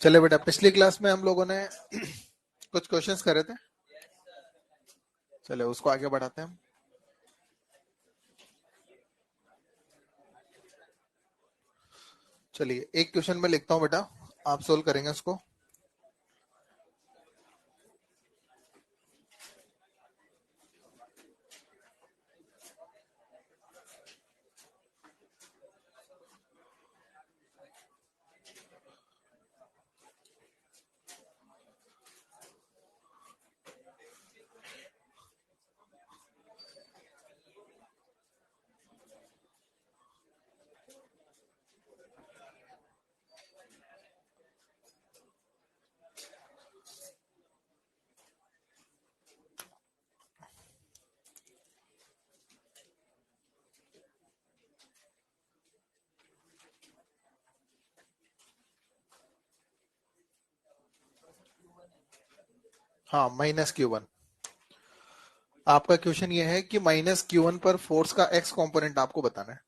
चले बेटा, पिछली क्लास में हम लोगों ने कुछ क्वेश्चंस करे थे। चले उसको आगे बढ़ाते हैं हम। चलिए एक क्वेश्चन में लिखता हूं बेटा, आप सोल्व करेंगे उसको। हाँ, -Q1। आपका क्वेश्चन ये है कि -Q1 पर फोर्स का एक्स कंपोनेंट आपको बताना है।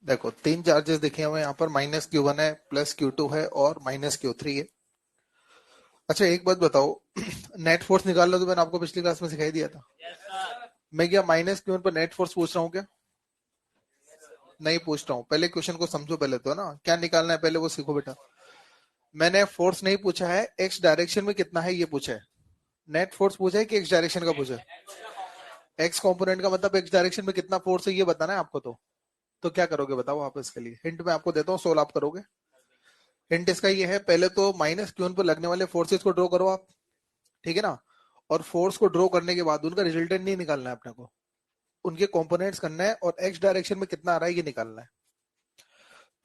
देखो तीन चार्जेस दिखे हुए यहाँ पर, -Q1 है, +Q2 है और -Q3 है। अच्छा एक बात बताओ, नेट फोर्स निकाल लो तो मैंने आपको पिछली क्लास में सिखाई दिया था। मैं क्या -Q1 पर नेट फोर्स पूछ रहा हूँ क्या? नहीं पूछ रहा हूँ। पहले क्वेश्चन को समझो, पहले तो ना क्या निकालना है पहले वो सीखो बेटा। मैंने फोर्स नहीं पूछा है एक्स डायरेक्शन में कितना है ये पूछा है। नेट फोर्स पूछा है कि एक्स डायरेक्शन का पूछा है। एक्स कंपोनेंट का मतलब एक्स डायरेक्शन में कितना फोर्स है ये बताना है आपको। तो क्या करोगे बताओ आप इसके लिए? हिंट मैं आपको देता हूँ, सोल्व आप करोगे। हिंट इसका ये है, पहले तो -Q1 पर लगने वाले फोर्सेस को ड्रॉ करो आप, ठीक है ना। और फोर्स को ड्रॉ करने के बाद उनका रिजल्टेंट नहीं निकालना है अपने को, उनके कंपोनेंट्स करना है और एक्स डायरेक्शन में कितना आ रहा है ये निकालना है।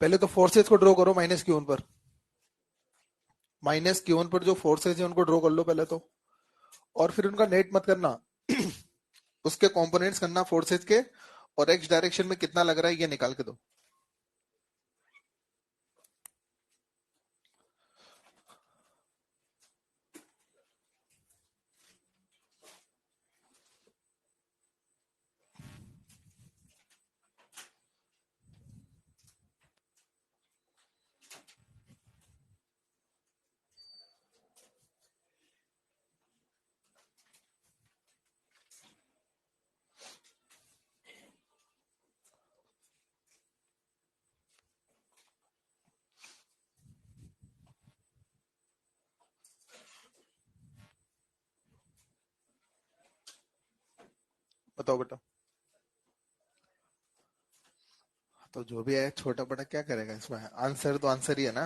पहले तो फोर्सेस को ड्रॉ करो -Q1 पर। -Q1 पर जो फोर्सेस है उनको ड्रॉ कर लो पहले तो, और फिर उनका नेट मत करना उसके कंपोनेंट्स करना फोर्सेस के, और एक्स डायरेक्शन में कितना लग रहा है ये निकाल के दो। बताओ बेटा। तो जो भी है छोटा बड़ा क्या करेगा इसमें, आंसर तो आंसर ही है ना।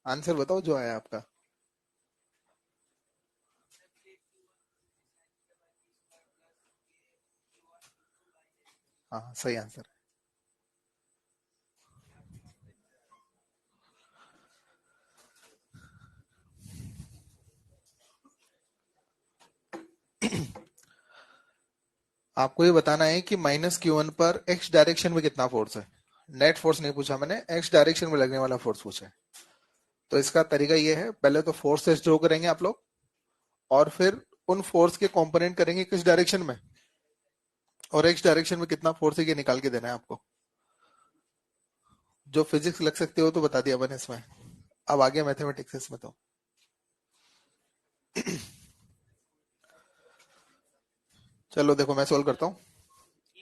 आंसर बताओ जो आया आपका। हाँ सही आंसर है। आपको ये बताना है कि -Q1 पर एक्स डायरेक्शन में कितना फोर्स है। नेट फोर्स नहीं पूछा मैंने, एक्स डायरेक्शन में लगने वाला फोर्स पूछा है। तो इसका तरीका ये है, पहले तो फोर्सेस ड्रॉ करेंगे आप लोग, और फिर उन फोर्स के कंपोनेंट करेंगे किस डायरेक्शन में, और एक्स डायरेक्शन में कितना फोर्स है ये निकाल के देना है आपको। जो फिजिक्स लग सकते हो तो बता दिया मैंने इसमें। अब आगे मैथमेटिक्स इसमें तो चलो देखो मैं सोल्व करता हूँ।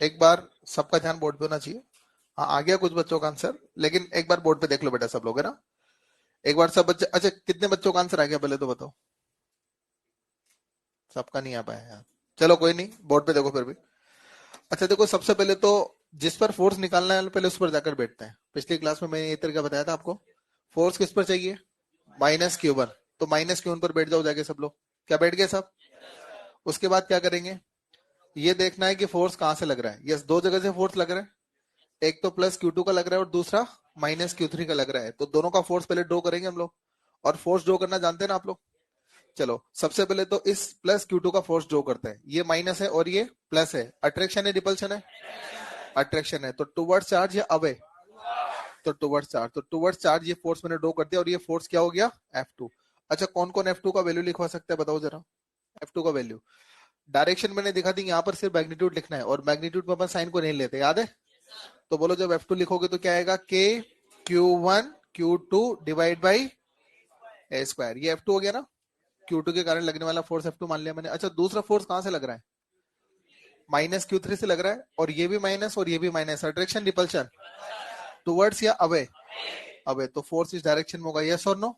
एक बार सबका ध्यान बोर्ड पे होना चाहिए। हाँ आ गया कुछ बच्चों का आंसर, लेकिन एक बार बोर्ड पे देख लो बेटा सब लोग, है ना। एक बार सब बच्चे, अच्छा कितने बच्चों का आंसर आ गया पहले तो बताओ। सबका नहीं आ पाया यार। चलो कोई नहीं, बोर्ड पे देखो फिर भी। अच्छा देखो, सबसे पहले तो जिस पर फोर्स निकालना है पहले उस पर जाकर बैठते हैं। पिछली क्लास में मैंने ये तरीका बताया था आपको। फोर्स किस पर चाहिए? -Q1। तो -Q1 पर बैठ जाओ जाके सब लोग। क्या बैठ गए सब? उसके बाद क्या करेंगे, ये देखना है कि फोर्स कहां से लग रहा है। यस, दो जगह से फोर्स लग रहा है, एक तो +Q2 का लग रहा है और दूसरा -Q3 का लग रहा है। तो दोनों का फोर्स पहले ड्रॉ करेंगे हम लोग, और फोर्स ड्रॉ करना जानते हैं ना आप लोग। चलो सबसे पहले तो इस +Q2 का फोर्स ड्रॉ करते हैं। ये माइनस है और ये प्लस है, अट्रैक्शन है रिपल्शन है? अट्रैक्शन है। तो टुवर्ड्स चार्ज या अवे? तो टुवर्ड्स चार्ज, तो टुवर्ड्स चार्ज ये फोर्स मैंने ड्रॉ कर दिया और ये फोर्स क्या हो गया F2। अच्छा कौन कौन F2 का वैल्यू लिखवा सकता है बताओ जरा। F2 का वैल्यू डायरेक्शन मैंने दिखा दी, यहाँ पर सिर्फ मैग्नीट्यूड लिखना है और मैग्नीट्यूड में अपन साइन को नहीं लेते, याद है। तो बोलो जब F2 लिखोगे तो क्या आएगा, K Q1 Q2 divide by A square, ये F2 हो गया ना। Q2 के कारण लगने वाला फोर्स F2 मान लिया मैंने। अच्छा दूसरा फोर्स कहां से लग रहा है, माइनस Q3 से लग रहा है और ये भी माइनस और ये भी माइनस, अट्रैक्शन रिपल्शन टुवर्ड्स या अवे, अवे, तो फोर्स इस डायरेक्शन में होगा, यस और नो।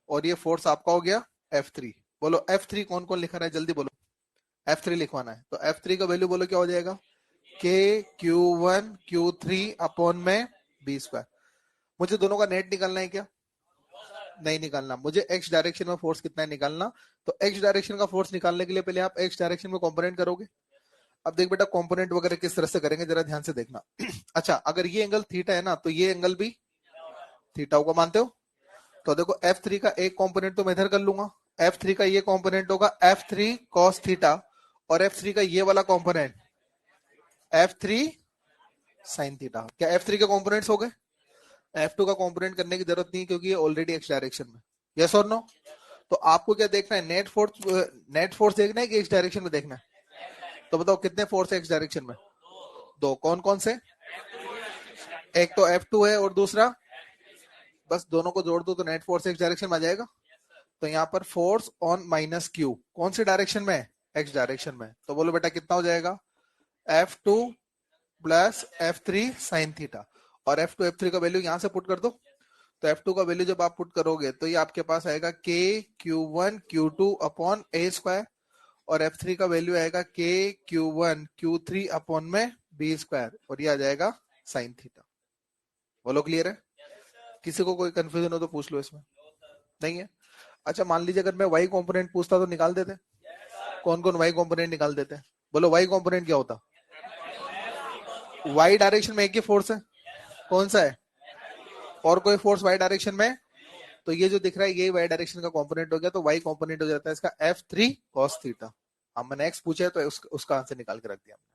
और ये फोर्स आपका हो गया F3। बोलो F3 कौन कौन लिखा रहा है, जल्दी बोलो। F3 लिखवाना है तो F3 का वैल्यू बोलो क्या हो जाएगा, K Q1 Q3 अपॉन में बी स्क्वायर। मुझे दोनों का नेट निकालना है क्या, नहीं निकालना, मुझे x डायरेक्शन में फोर्स कितना है निकालना। तो x डायरेक्शन का फोर्स निकालने के लिए पहले आप x डायरेक्शन में कंपोनेंट करोगे। अब देख बेटा कंपोनेंट वगैरह किस तरह से करेंगे जरा ध्यान से देखना। अच्छा अगर ये एंगल थीटा है ना तो ये एंगल भी थीटा होगा, मानते हो। तो देखो F3 का एक कंपोनेंट तो मैं इधर कर लूंगा, F3 का ये कंपोनेंट होगा F3 cos थीटा और F3 का ये वाला कंपोनेंट F3 sin थीटा। क्या F3 के कंपोनेंट्स हो गए, F2 का कंपोनेंट करने की जरूरत नहीं क्योंकि ये ऑलरेडी एक्स डायरेक्शन में, यस और नो। तो आपको क्या देखना है, नेट फोर्स देखना है कि एक्स डायरेक्शन में देखना है। तो बताओ कितने फोर्स है एक्स डायरेक्शन में, दो, कौन कौन से, एक तो F2 है और दूसरा, बस दोनों को जोड़ दो तो नेट फोर्स एक्स डायरेक्शन में आ जाएगा। तो यहाँ पर फोर्स ऑन माइनस क्यू कौन से डायरेक्शन में है, एक्स डायरेक्शन में। तो बोलो बेटा कितना हो जाएगा, F2 plus F3 sine theta. और F2 F3 का वैल्यू यहां से पुट कर दो। तो F2 का वैल्यू जब आप पुट करोगे तो ये आपके पास आएगा K Q1 Q2 अपॉन ए स्क्वायर और F3 का वैल्यू आएगा K Q1 Q3 अपॉन में बी स्क्वायर और ये आ जाएगा साइन थीटा। बोलो क्लियर है, किसी को कोई कंफ्यूजन हो तो पूछ लो इसमें, नहीं है। अच्छा मान लीजिए अगर मैं वाई कंपोनेंट पूछता तो निकाल देते, कौन कौन वाई कंपोनेंट निकाल देते, बोलो वाई कंपोनेंट क्या होता, वाई डायरेक्शन में एक ही फोर्स है, कौन सा है, और कोई फोर्स वाई डायरेक्शन में। तो ये जो दिख रहा है ये वाई डायरेक्शन का कंपोनेंट हो गया, तो वाई कंपोनेंट हो जाता है इसका F3 cos थीटा। हम मैंने एक्स पूछा है तो उसका आंसर निकाल के रख दिया हमने।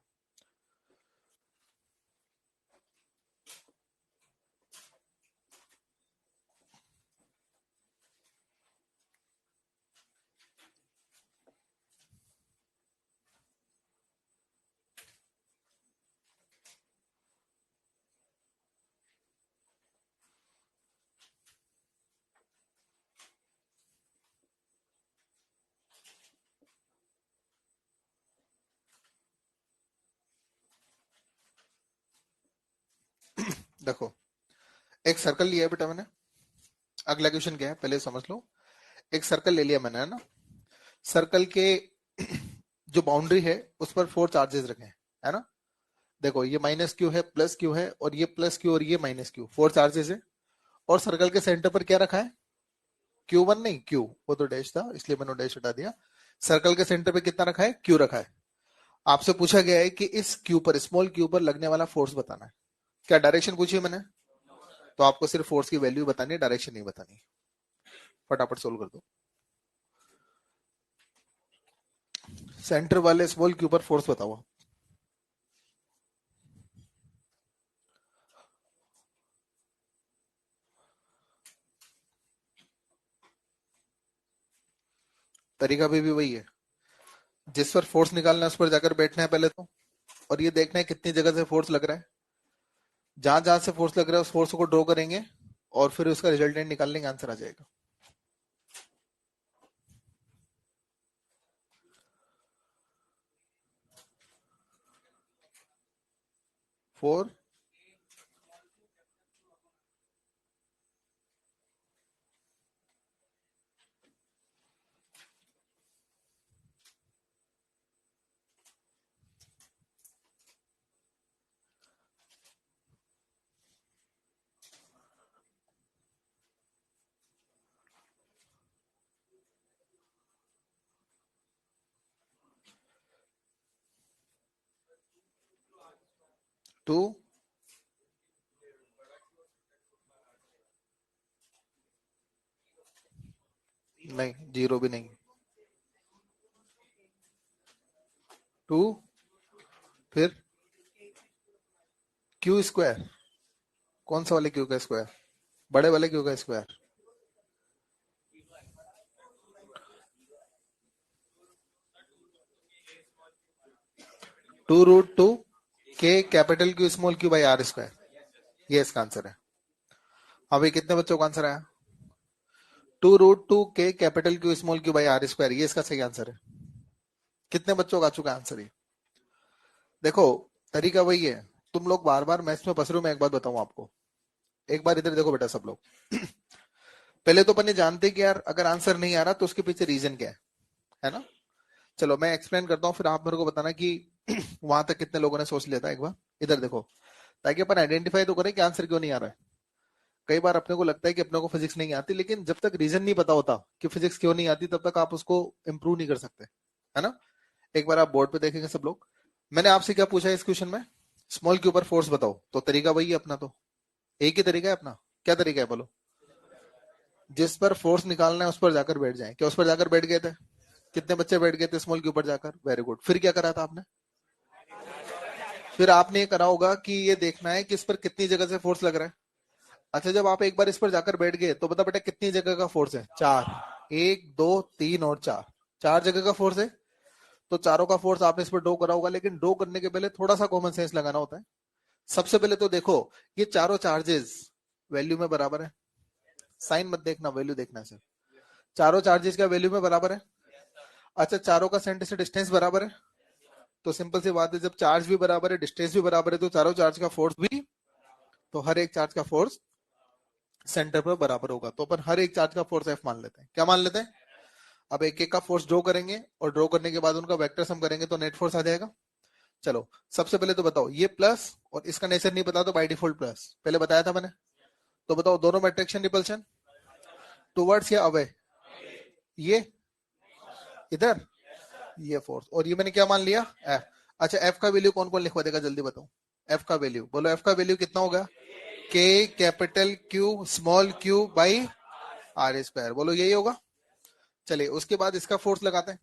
देखो एक सर्कल लिया है बेटा मैंने, अगला क्वेश्चन क्या है पहले समझ लो। एक सर्कल ले लिया मैंने, है ना। सर्कल के जो बाउंड्री है उस पर फोर चार्जेस रखे हैं, है ना। देखो ये माइनस क्यू है, प्लस क्यू है और ये प्लस क्यू और ये माइनस क्यू, फोर चार्जेस है। और सर्कल के सेंटर पर क्या रखा है, Q1 नहीं, क्यू वो तो डैश था इसलिए मैंने डैश हटा दिया। सर्कल के सेंटर पे कितना रखा है, क्यू रखा है। आपसे पूछा गया है कि इस क्यू पर, स्मॉल क्यू पर लगने वाला फोर्स बताना है। क्या डायरेक्शन पूछी है मैंने, तो आपको सिर्फ फोर्स की वैल्यू बतानी है, डायरेक्शन नहीं बतानी। फटाफट सोल्व कर दो। सेंटर वाले स्मॉल क्यू पर फोर्स बताओ। तरीका भी वही है, जिस पर फोर्स निकालना है उस पर जाकर बैठना है पहले तो, और ये देखना है कितनी जगह से फोर्स लग रहा है। जहां जहां से फोर्स लग रहा है उस फोर्स को ड्रॉ करेंगे और फिर उसका रिजल्टेंट निकाल लेंगे, आंसर आ जाएगा। 4 2 नहीं, जीरो भी नहीं, 2 फिर क्यू स्क्वायर, कौन सा वाले क्यू का स्क्वायर? बड़े वाले क्यू का square. Two root two K capital Q small Q by R square, ये इसका आंसर है। अभी कितने बच्चों का आंसर आया? Two root two K capital Q small Q by R square, ये इसका सही आंसर है। कितने बच्चों का आ चुका आंसर? ये देखो, तरीका वही है। तुम लोग बार बार मैथ्स में फंस रहे हो। मैं एक बात बताऊं आपको, एक बार इधर देखो बेटा सब लोग। पहले तो अपन ये जानते कि यार अगर आंसर नहीं आ रहा तो उसके पीछे रीजन क्या है ना? चलो मैं एक्सप्लेन करता हूँ, फिर आप मेरे को बताना कि वहां तक कितने लोगों ने सोच लिया था। एक बार इधर देखो, ताकि अपन आइडेंटिफाई तो करें कि आंसर क्यों नहीं आ रहा है। कई बार अपने को लगता है कि अपने को फिजिक्स नहीं आती, लेकिन जब तक रीजन नहीं पता होता कि फिजिक्स क्यों नहीं आती, तब तक आप उसको इंप्रूव नहीं कर सकते, है ना? एक बार आप बोर्ड पे देखेंगे सब लोग। मैंने आपसे क्या पूछा है इस क्वेश्चन में? स्मॉल के ऊपर फोर्स बताओ। तो तरीका वही है अपना, तो एक ही तरीका है अपना। क्या तरीका है बोलो? जिस पर फोर्स निकालना है उस पर जाकर बैठ जाए। क्या उस पर जाकर बैठ गए थे? कितने बच्चे बैठ गए थे स्मॉल के ऊपर जाकर? Very good. फिर क्या करा था आपने? फिर आपने ये करा होगा कि ये देखना है कि इस पर कितनी जगह से फोर्स लग रहा है। अच्छा, जब आप एक बार इस पर जाकर बैठ गए तो बता बेटा कितनी जगह का फोर्स है? चार। एक, दो, तीन और चार। चार जगह का फोर्स है। तो चारों का फोर्स आपने इस पर ड्रॉ करा होगा, लेकिन ड्रॉ करने के पहले थोड़ा सा कॉमन सेंस लगाना होता है। सबसे पहले तो देखो, ये चारों चार्जेस वैल्यू में बराबर है। साइन मत देखना, वैल्यू देखना है। चारों चार्जेस का वैल्यू में बराबर है। अच्छा, चारों का सेंटर से डिस्टेंस बराबर है। तो सिंपल सी बात है, जब चार्ज भी बराबर है, डिस्टेंस भी बराबर है, तो चारों चार्ज का फोर्स भी, तो हर एक चार्ज का फोर्स सेंटर पर बराबर होगा। तो अपन हर एक चार्ज का फोर्स एफ मान लेते हैं। क्या मान लेते हैं? अब एक एक का फोर्स ड्रॉ करेंगे और ड्रॉ करने के बाद उनका वेक्टर सम करेंगे तो नेट फोर्स आ जाएगा। चलो सबसे पहले तो बताओ, ये प्लस और इसका नेचर नहीं पता तो बाय डिफॉल्ट प्लस, पहले बताया था मैंने। तो बताओ दोनों में अट्रैक्शन रिपल्शन टुवर्ड्स या अवे? ये इधर, ये फोर्स, और ये मैंने क्या मान लिया? एफ। अच्छा, एफ का वैल्यू कौन कौन लिखवा देगा जल्दी बताओ? एफ का वैल्यू बोलो। एफ का वैल्यू कितना होगा? के capital Q small Q by R square, बोलो यही होगा। चलिए उसके बाद इसका फोर्स लगाते हैं।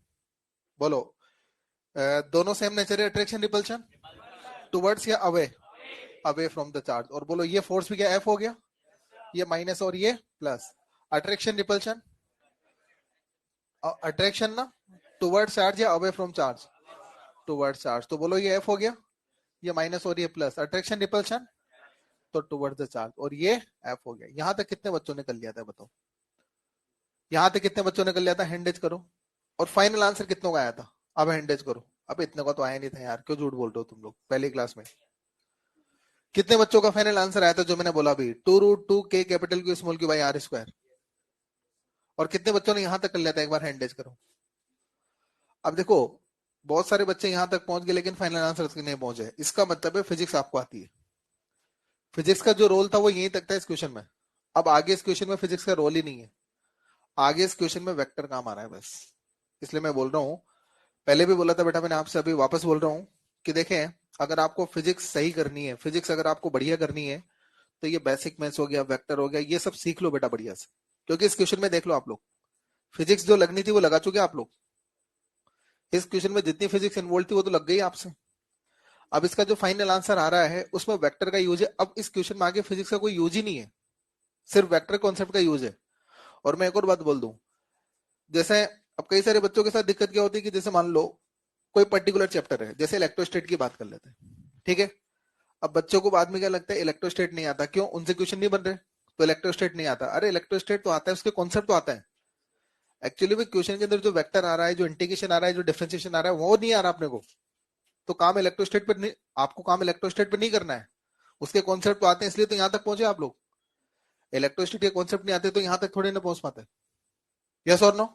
बोलो दोनों सेम नेचर है, अट्रैक्शन रिपल्शन टुवर्ड्स या away? Away from the charge. और बोलो ये फोर्स भी क्या एफ हो गया? ये माइनस और ये प्लस। अट्रैक्शन रिपल्शन, अट्रैक्शन ना टुवर्ड्स चार्ज या away from charge? Towards charge. तो बोलो ये एफ हो गया, ये माइनस और ये प्लस। अट्रैक्शन रिपल्शन तो टुवर्ड्स द चार्ज, और ये एफ हो गया। यहां तक कितने बच्चों ने कर लिया था बताओ? यहां तक कितने बच्चों ने कर लिया था? हैंडेज करो। और फाइनल आंसर कितनों का आया था? अब हैंडेज करो। अब इतने का तो आया नहीं था यार, क्यों झूठ बोल रहे हो तुम लोग? पहली क्लास में कितने बच्चों का फाइनल आंसर आया था जो मैंने बोला अभी? Two root two K capital Q small Q by R square. और कितने बच्चों ने यहां तक कर लिया था? एक बार हैंडेज करो। अब देखो, बहुत सारे बच्चे यहां तक पहुंच गए लेकिन फाइनल आंसर तक नहीं पहुंचे। इसका मतलब है फिजिक्स आपको आती है। फिजिक्स का जो रोल था वो यहीं तक था इस क्वेश्चन में। अब आगे इस क्वेश्चन में फिजिक्स का रोल ही नहीं है। आगे इस क्वेश्चन में वेक्टर काम आ रहा है बस। इसलिए मैं बोल रहा हूँ, पहले भी बोला था बेटा मैंने आपसे, अभी वापस बोल रहा हूँ कि देखें, अगर आपको फिजिक्स सही करनी है, फिजिक्स अगर आपको बढ़िया करनी है, तो ये बेसिक मैथ्स हो गया, वेक्टर हो गया, ये सब सीख लो बेटा बढ़िया से। क्योंकि इस क्वेश्चन में देख लो आप लोग, फिजिक्स जो लगनी थी वो लगा चुके आप लोग। इस क्वेश्चन में जितनी फिजिक्स इन्वॉल्व थी वो तो लग गई आपसे। अब इसका जो फाइनल आंसर आ रहा है उसमें वेक्टर का यूज है। अब इस क्वेश्चन में आगे फिजिक्स का कोई यूज ही नहीं है, सिर्फ वेक्टर कॉन्सेप्ट का यूज है। और मैं एक और बात बोल दूं, जैसे अब कई सारे बच्चों के साथ दिक्कत क्या होती है कि जैसे मान लो कोई पर्टिकुलर चैप्टर है, जैसे इलेक्ट्रोस्टेट की बात कर लेते हैं, ठीक है? अब बच्चों को बाद में क्या लगता है, इलेक्ट्रोस्टेट नहीं आता, क्यों? उनसे क्वेश्चन नहीं बन रहे तो इलेक्ट्रोस्टेट नहीं आता। अरे इलेक्ट्रोस्टेट तो आता है, उसके कॉन्सेप्ट तो आता है। एक्चुअली वो क्वेश्चन के अंदर जो वेक्टर आ रहा है, जो इंटीग्रेशन आ रहा है, जो डिफरेंशिएशन आ रहा है, वो नहीं आ रहा अपने को। तो काम इलेक्ट्रोस्टेट पर नहीं, आपको काम इलेक्ट्रोस्टेट पर नहीं करना है। उसके कॉन्सेप्ट तो आते हैं, इसलिए तो यहाँ तक पहुंचे आप लोग। इलेक्ट्रोस्टेट के कॉन्सेप्ट नहीं आते तो यहाँ तक थोड़ी ना पहुंच पाते। यस और नो?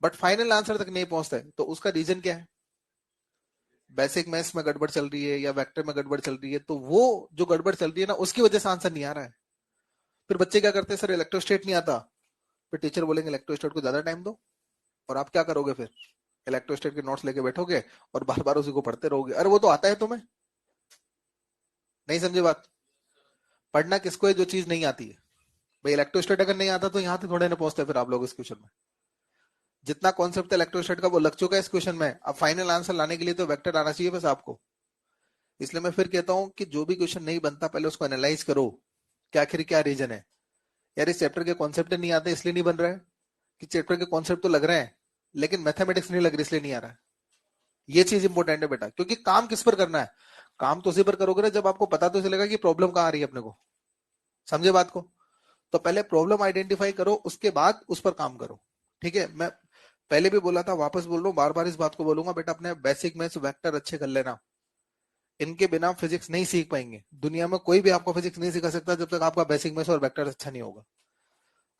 बट फाइनल आंसर तक नहीं पहुंचते, तो उसका रीजन क्या है? बेसिक मैथ्स में गड़बड़ चल रही है या वेक्टर में गड़बड़ चल रही है, तो वो जो गड़बड़ चल रही है ना, उसकी वजह से आंसर नहीं आ रहा है। फिर बच्चे क्या करते हैं, सर इलेक्ट्रोस्टेट नहीं आता। फिर टीचर बोलेंगे इलेक्ट्रोस्टेट को ज्यादा टाइम दो। और आप क्या करोगे फिर? इलेक्ट्रोस्टेट के नोट्स लेके बैठोगे और बार बार उसी को पढ़ते रहोगे। अरे वो तो आता है तुम्हें। नहीं समझे बात? पढ़ना किसको है? जो चीज नहीं आती है। भाई इलेक्ट्रोस्टेट अगर नहीं आता तो यहाँ तक थोड़े ना पहुंचते फिर आप लोग इस क्वेश्चन में। जितना कॉन्सेप्ट इलेक्ट्रोस्टेट का वो लग चुका है इस क्वेश्चन में। अब फाइनल आंसर लाने के लिए तो वेक्टर आना चाहिए बस आपको। इसलिए मैं फिर कहता हूं कि जो भी क्वेश्चन नहीं बनता पहले उसको एनालाइज करो, कि आखिर क्या रीजन है। यार इस चैप्टर के कॉन्सेप्ट नहीं आते इसलिए नहीं बन रहा है, कि चैप्टर के कॉन्सेप्ट तो लग रहे हैं लेकिन मैथमेटिक्स नहीं लग रही इसलिए नहीं आ रहा है। ये चीज इंपॉर्टेंट है बेटा, क्योंकि काम किस पर करना है, काम तो उसी पर करोगे ना जब आपको पता तो चलेगा कि प्रॉब्लम कहाँ आ रही है अपने को। समझे बात को। तो पहले प्रॉब्लम आइडेंटिफाई करो, उसके बाद उस पर काम करो। ठीक है, मैं पहले भी बोला था, वापस बोल रहा हूँ, बार बार इस बात को बोलूंगा, बेटा अपने बेसिक मैथ्स वेक्टर अच्छे कर लेना। इनके बिना फिजिक्स नहीं सीख पाएंगे, दुनिया में कोई भी आपको फिजिक्स नहीं सिखा सकता जब तक आपका बेसिक मैथ्स और वेक्टर अच्छा नहीं होगा।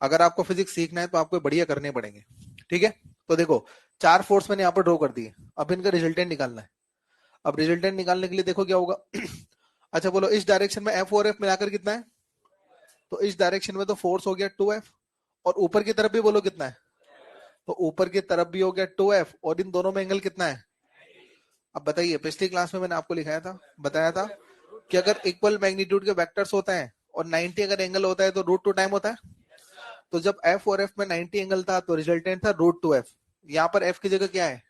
अगर आपको फिजिक्स सीखना है तो आपको बढ़िया करने पड़ेंगे। ठीक है, तो देखो चार फोर्स मैंने यहाँ पर ड्रॉ कर दिए, अब इनका रिजल्टेंट निकालना है। अब रिजल्टेंट निकालने के लिए देखो क्या होगा। अच्छा बोलो, इस डायरेक्शन में एफ और एफ मिलाकर कितना है, तो इस डायरेक्शन में तो फोर्स हो गया 2F, और ऊपर की तरफ भी बोलो कितना है, तो ऊपर की तरफ भी हो गया 2F, और इन दोनों में एंगल कितना है। अब बताइए, पिछली क्लास में मैंने आपको लिखाया था, बताया था कि अगर इक्वल मैग्नीट्यूड के वेक्टर्स होते हैं और 90 अगर एंगल होता है तो √2 टाइम होता है। तो जब F और F में 90 एंगल था तो रिजल्टेंट था √2F। यहाँ पर F की जगह क्या है,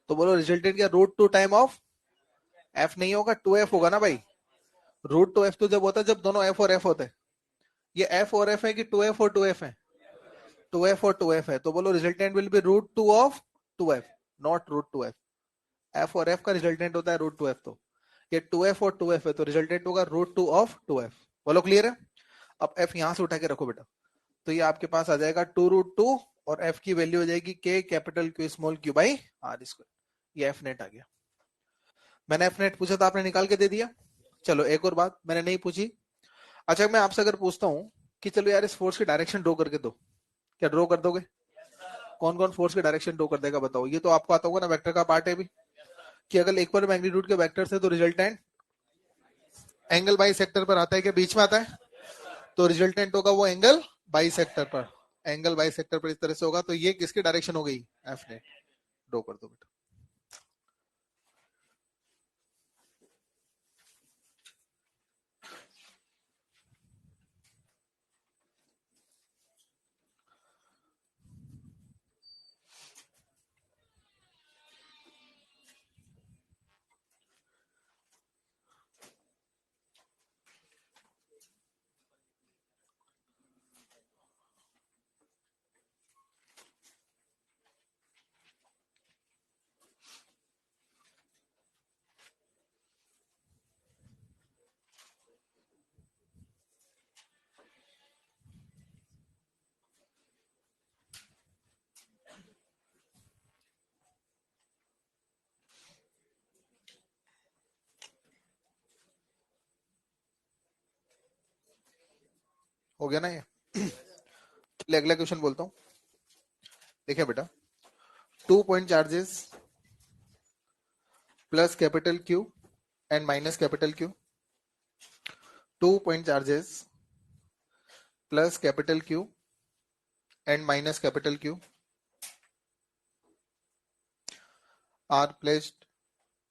तो बोलो रिजल्टेंट क्या, √2 टाइम ऑफ F नहीं होगा, 2F होगा ना भाई। √2F तो जब होता है जब दोनों F और F होते हैं। ये F और F है कि 2F और 2F है, 2F और 2F है, तो बोलो resultant will B √2 of 2F, not √2F। F और F का रिजल्टेंट होता है √2F, तो ये 2F और 2F है तो रिजल्टेंट होगा √2 ऑफ 2F। बोलो क्लियर है। अब F यहां से उठा के रखो बेटा, तो ये आपके पास आ जाएगा 2√2, और F की वैल्यू हो जाएगी K capital Q small q by R square. ये F नेट आ गया। मैंने F नेट पूछा था, आपने निकाल के दे दिया। चलो एक और बात मैंने नहीं पूछी। अच्छा मैं आपसे अगर पूछता हूँ कि चलो यार इस फोर्स की डायरेक्शन ड्रॉ करके दो, क्या ड्रॉ कर दोगे। कौन कौन फोर्स की डायरेक्शन ड्रॉ कर देगा बताओ, ये तो आपको आता होगा ना, वेक्टर का पार्ट है भी, कि अगर इक्वल मैग्नीट्यूड के वेक्टर से तो रिजल्टेंट एंगल बाई सेक्टर पर आता है, क्या बीच में आता है, तो रिजल्टेंट होगा वो एंगल बाई सेक्टर पर, एंगल बाई सेक्टर पर इस तरह से होगा। तो ये किसकी डायरेक्शन हो गई, एफ ने। ड्रॉ कर दो बेटा। हो गया ना ये। चलिए अगला क्वेश्चन बोलता हूँ। देखिए बेटा, 2 point charges plus capital Q and minus capital Q, 2 point charges plus capital Q and minus capital Q are placed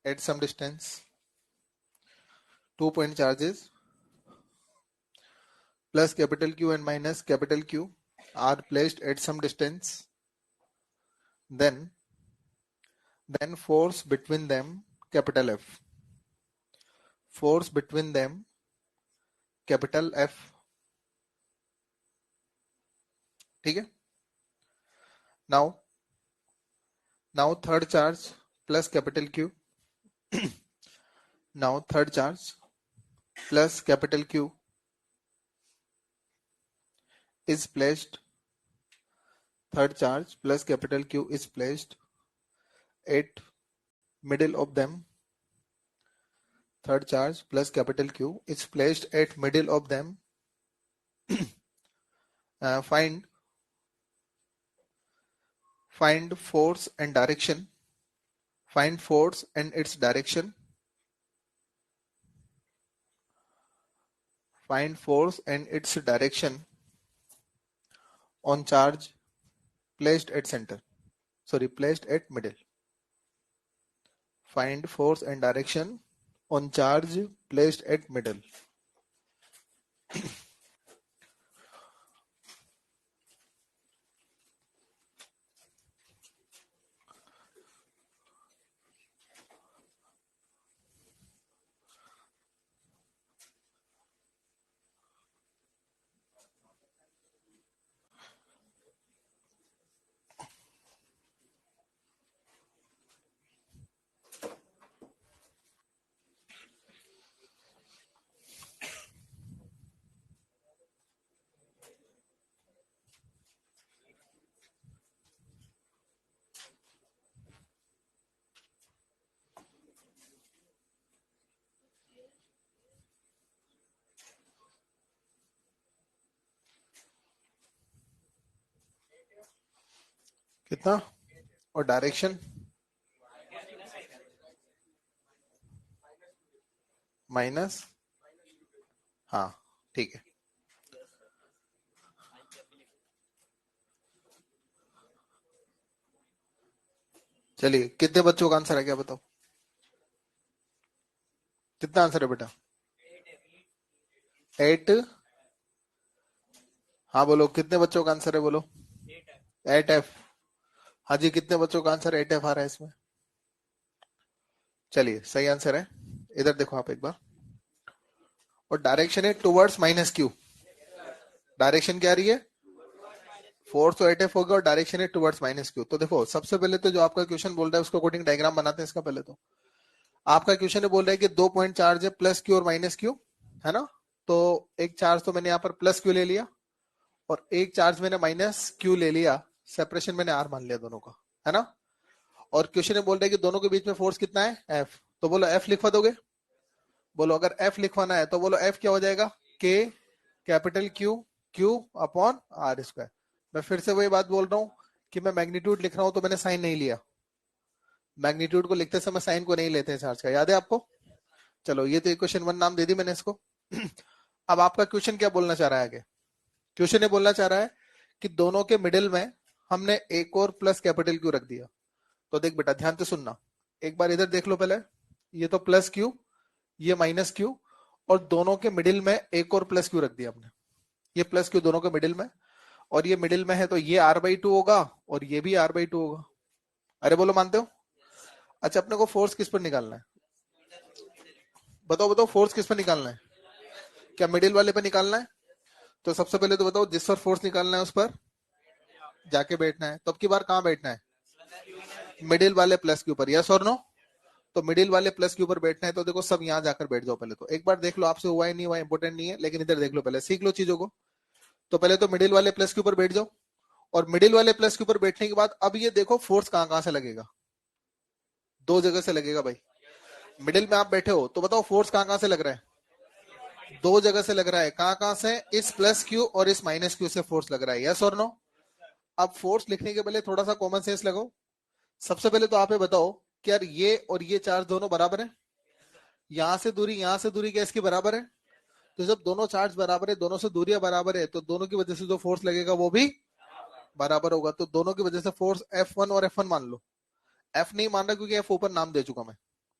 at some distance. 2 point charges plus capital Q and minus capital Q are placed at some distance. Then force between them capital F. Force between them capital F. ठीक है. Now third charge plus capital Q. Now third charge plus capital Q is placed. Third charge plus capital Q is placed at middle of them. Third charge plus capital Q is placed at middle of them. Find force and direction. Find force and its direction. Find force and its direction on charge placed at center. Sorry, placed at middle. Find force and direction on charge placed at middle. कितना, और direction minus, हाँ ठीक है। चलिए कितने बच्चों का answer है क्या बताओ, कितना आंसर है बेटा? 8। हाँ बोलो कितने बच्चों का आंसर है बोलो? 8F। हाँ जी, कितने बच्चों का आंसर 8F आ रहा है इसमें? चलिए सही आंसर है। इधर देखो आप एक बार, और डायरेक्शन है टुवर्ड्स माइनस क्यू। डायरेक्शन क्या आ रही है? फोर्स तो 8F होगा और डायरेक्शन है टुवर्ड्स माइनस क्यू। तो देखो सबसे पहले तो जो आपका क्वेश्चन बोल रहा है उसको अकॉर्डिंग डायग्राम बनाते हैं इसका। पहले तो आपका क्वेश्चन बोल रहा है कि 2 पॉइंट चार्ज है, प्लस क्यू और माइनस क्यू, है ना? तो एक चार्ज तो मैंने यहाँ पर प्लस क्यू ले लिया और एक चार्ज मैंने माइनस क्यू ले लिया, सेपरेशन मैंने आर मान लिया दोनों का, है ना? और क्वेश्चन में बोल रहा है कि दोनों के बीच में फोर्स कितना है? एफ। तो बोलो एफ लिखवा दोगे? बोलो अगर एफ लिखवाना है तो बोलो एफ क्या हो जाएगा? K capital Q, Q upon R square. मैं फिर से वही बात बोल रहा हूं कि मैं मैग्नीट्यूड लिख रहा हूं तो मैंने साइन नहीं लिया। मैग्नीट्यूड को लिखते समय साइन को नहीं लेते हैं चार्ज का, याद है आपको? चलो ये तो क्वेश्चन 1 नाम दे दी मैंने इसको। अब आपका क्वेश्चन क्या बोलना चाह रहा है आगे? क्वेश्चन ये बोलना चाह रहा है कि दोनों के मिडिल में हमने एक और प्लस कैपिटल क्यू रख दिया। तो देख बेटा ध्यान से सुनना, एक बार इधर देख लो पहले, ये तो प्लस क्यू, ये माइनस क्यू, और दोनों के मिडिल में एक और प्लस क्यू रख दिया हमने। ये प्लस क्यू दोनों के मिडिल में, और ये मिडिल में है तो ये r/2 होगा और ये भी r/2 होगा। अरे बोलो मानते हो? अच्छा अपने को फोर्स किस पर निकालना है? बताओ बताओ, फोर्स किस पर निकालना है? क्या मिडिल वाले पे निकालना है? तो सबसे पहले तो बताओ जिस पर फोर्स निकालना है उस पर जाके बैठना है। तो अब की बार कहां बैठना है? मिडिल वाले प्लस के ऊपर, यस और नो? तो मिडिल वाले प्लस के ऊपर बैठना है तो देखो सब यहां जाकर बैठ जाओ। पहले तो एक बार देख लो, आपसे हुआ है नहीं हुआ इंपोर्टेंट नहीं है, लेकिन इधर देख लो, पहले सीख लो चीजों को। तो पहले तो मिडिल वाले प्लस के ऊपर बैठ जाओ, और मिडिल वाले प्लस के ऊपर बैठने के बाद अब ये देखो फोर्स कहां कहां से लगेगा। दो जगह से लगेगा भाई। मिडिल में आप बैठे हो तो बताओ फोर्स कहां कहां से लग रहा है? दो जगह से लग रहा है। कहां कहां से? इस प्लस क्यू और इस माइनस क्यू से फोर्स लग रहा है, यस और नो? अब फोर्स लिखने के पहले थोड़ा सा कॉमन सेंस लगाओ। सबसे पहले तो आप ये बताओ कि यार ये और ये चार्ज दोनों बराबर है, यहां से दूरी क्या इसकी बराबर है? तो जब दोनों चार्ज बराबर है, दोनों से दूरियां बराबर है, तो दोनों की वजह से जो फोर्स लगेगा वो भी बराबर होगा। तो दोनों की वजह से फोर्स F1 और F1 मान लो। एफ नहीं मान रहा क्योंकि एफ ऊपर नाम दे चुका मैं,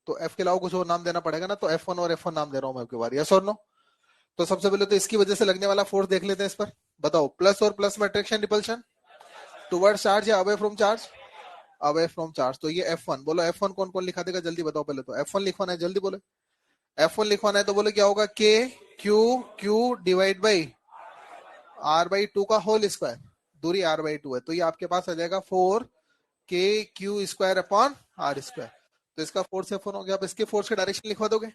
तो एफ के अलावा कुछ और नाम देना पड़ेगा ना, तो F1 और F1 नाम दे रहा हूं मैं आपके बार, यस और नो? तो सबसे पहले तो इसकी वजह से लगने वाला फोर्स देख लेते हैं इस पर। बताओ प्लस और प्लस में अट्रैक्शन रिपल्शन, टुवर्ड्स चार्ज या away from charge? Away from charge. तो ये F1, बोलो F1 कौन कौन लिखा देगा जल्दी बताओ। पहले तो F1 लिखवाना है, जल्दी बोले। F1 लिखवाना है तो बोले क्या होगा? के Q Q divide by r/2 का होल स्क्वायर। दूरी r/2 है तो ये आपके पास आ जाएगा 4k/q² अपॉन r स्क्वायर। तो इसका फोर्स F1 हो गया। अब इसके फोर्स के डायरेक्शन लिखवा दोगे?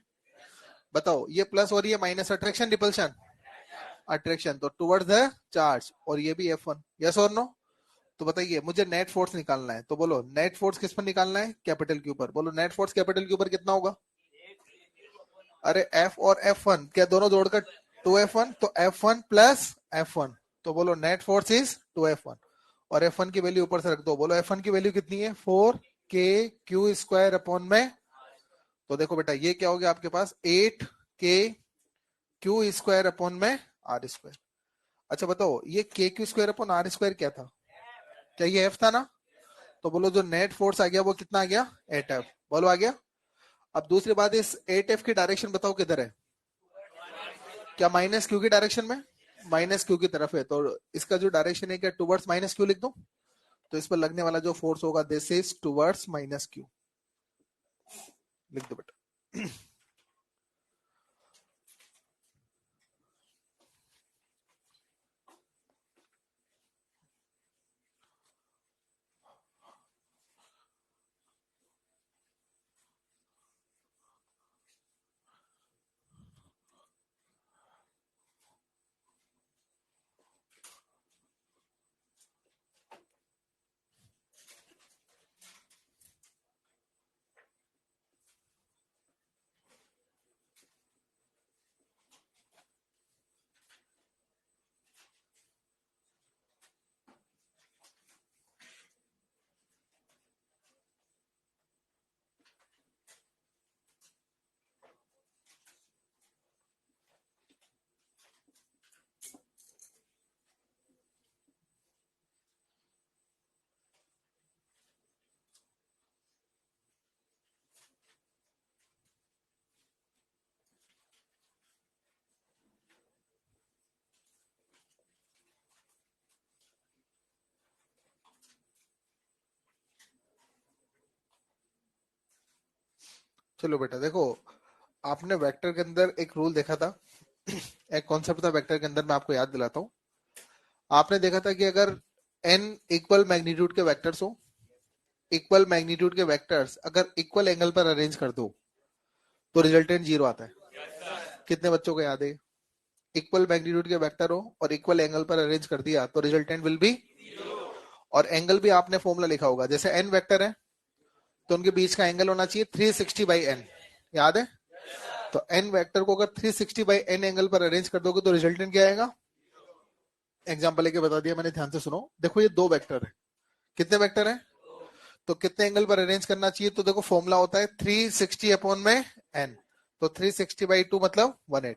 बताओ ये प्लस और ये माइनस, अट्रैक्शन रिपल्शन? अट्रैक्शन, तो टुवर्ड्स द चार्ज, और ये भी F1, यस और नो? तो बताइए मुझे नेट फोर्स निकालना है, तो बोलो नेट फोर्स किस पर निकालना है? कैपिटल क्यू पर। बोलो नेट फोर्स कैपिटल क्यू पर कितना होगा? अरे F और F1 क्या दोनों जोड़कर 2F1, तो F1 प्लस F1। तो बोलो नेट फोर्स इज 2F1, और F1 की वैल्यू ऊपर से रख दो। बोलो F1 की वैल्यू कितनी है? 4k/q² अपॉन में, तो देखो बेटा ये क्या हो गया आपके पास? 8k/q² अपॉन में आर स्क्वायर। अच्छा बताओ ये k/q² अपॉन आर स्क्वायर क्या था? क्या ये F था ना? तो बोलो जो नेट फोर्स आ गया वो कितना आ गया? 8F। बोलो आ गया। अब दूसरी बात, इस 8F की डायरेक्शन बताओ किधर है? क्या माइनस क्यू की डायरेक्शन में? माइनस क्यू की तरफ है, तो इसका जो डायरेक्शन है क्या टुवर्ड्स माइनस क्यू लिख दो? तो इस पर लगने वाला जो फोर्स होगा this is towards minus Q, लिख दो बेटा। चलो बेटा देखो, आपने वेक्टर के अंदर एक रूल देखा था, एक कॉन्सेप्ट था वेक्टर के अंदर, मैं आपको याद दिलाता हूँ। आपने देखा था कि अगर n इक्वल मैग्नीट्यूड के वेक्टर्स हो, इक्वल मैग्नीट्यूड के वेक्टर्स अगर इक्वल एंगल पर अरेंज कर दो तो रिजल्टेंट जीरो आता है। कितने बच्चों को याद है? इक्वल मैग्नीट्यूड के वेक्टर हो और इक्वल एंगल पर अरेंज कर दिया तो रिजल्टेंट विल बी, और एंगल भी आपने फॉर्मूला लिखा होगा, जैसे n वेक्टर है तो उनके बीच का एंगल होना चाहिए 360 बाई n, याद है? तो n वेक्टर को अगर 360 बाई n एंगल पर अरेंज कर दोगे तो रिजल्टेंट क्या आएगा? एग्जांपल लेके बता दिया मैंने, ध्यान से सुनो। देखो ये दो वेक्टर है, कितने वेक्टर है? तो कितने एंगल पर अरेंज करना चाहिए? तो देखो फॉर्मूला होता है 360 अपॉन में n, तो 360 बाई 2 मतलब 180।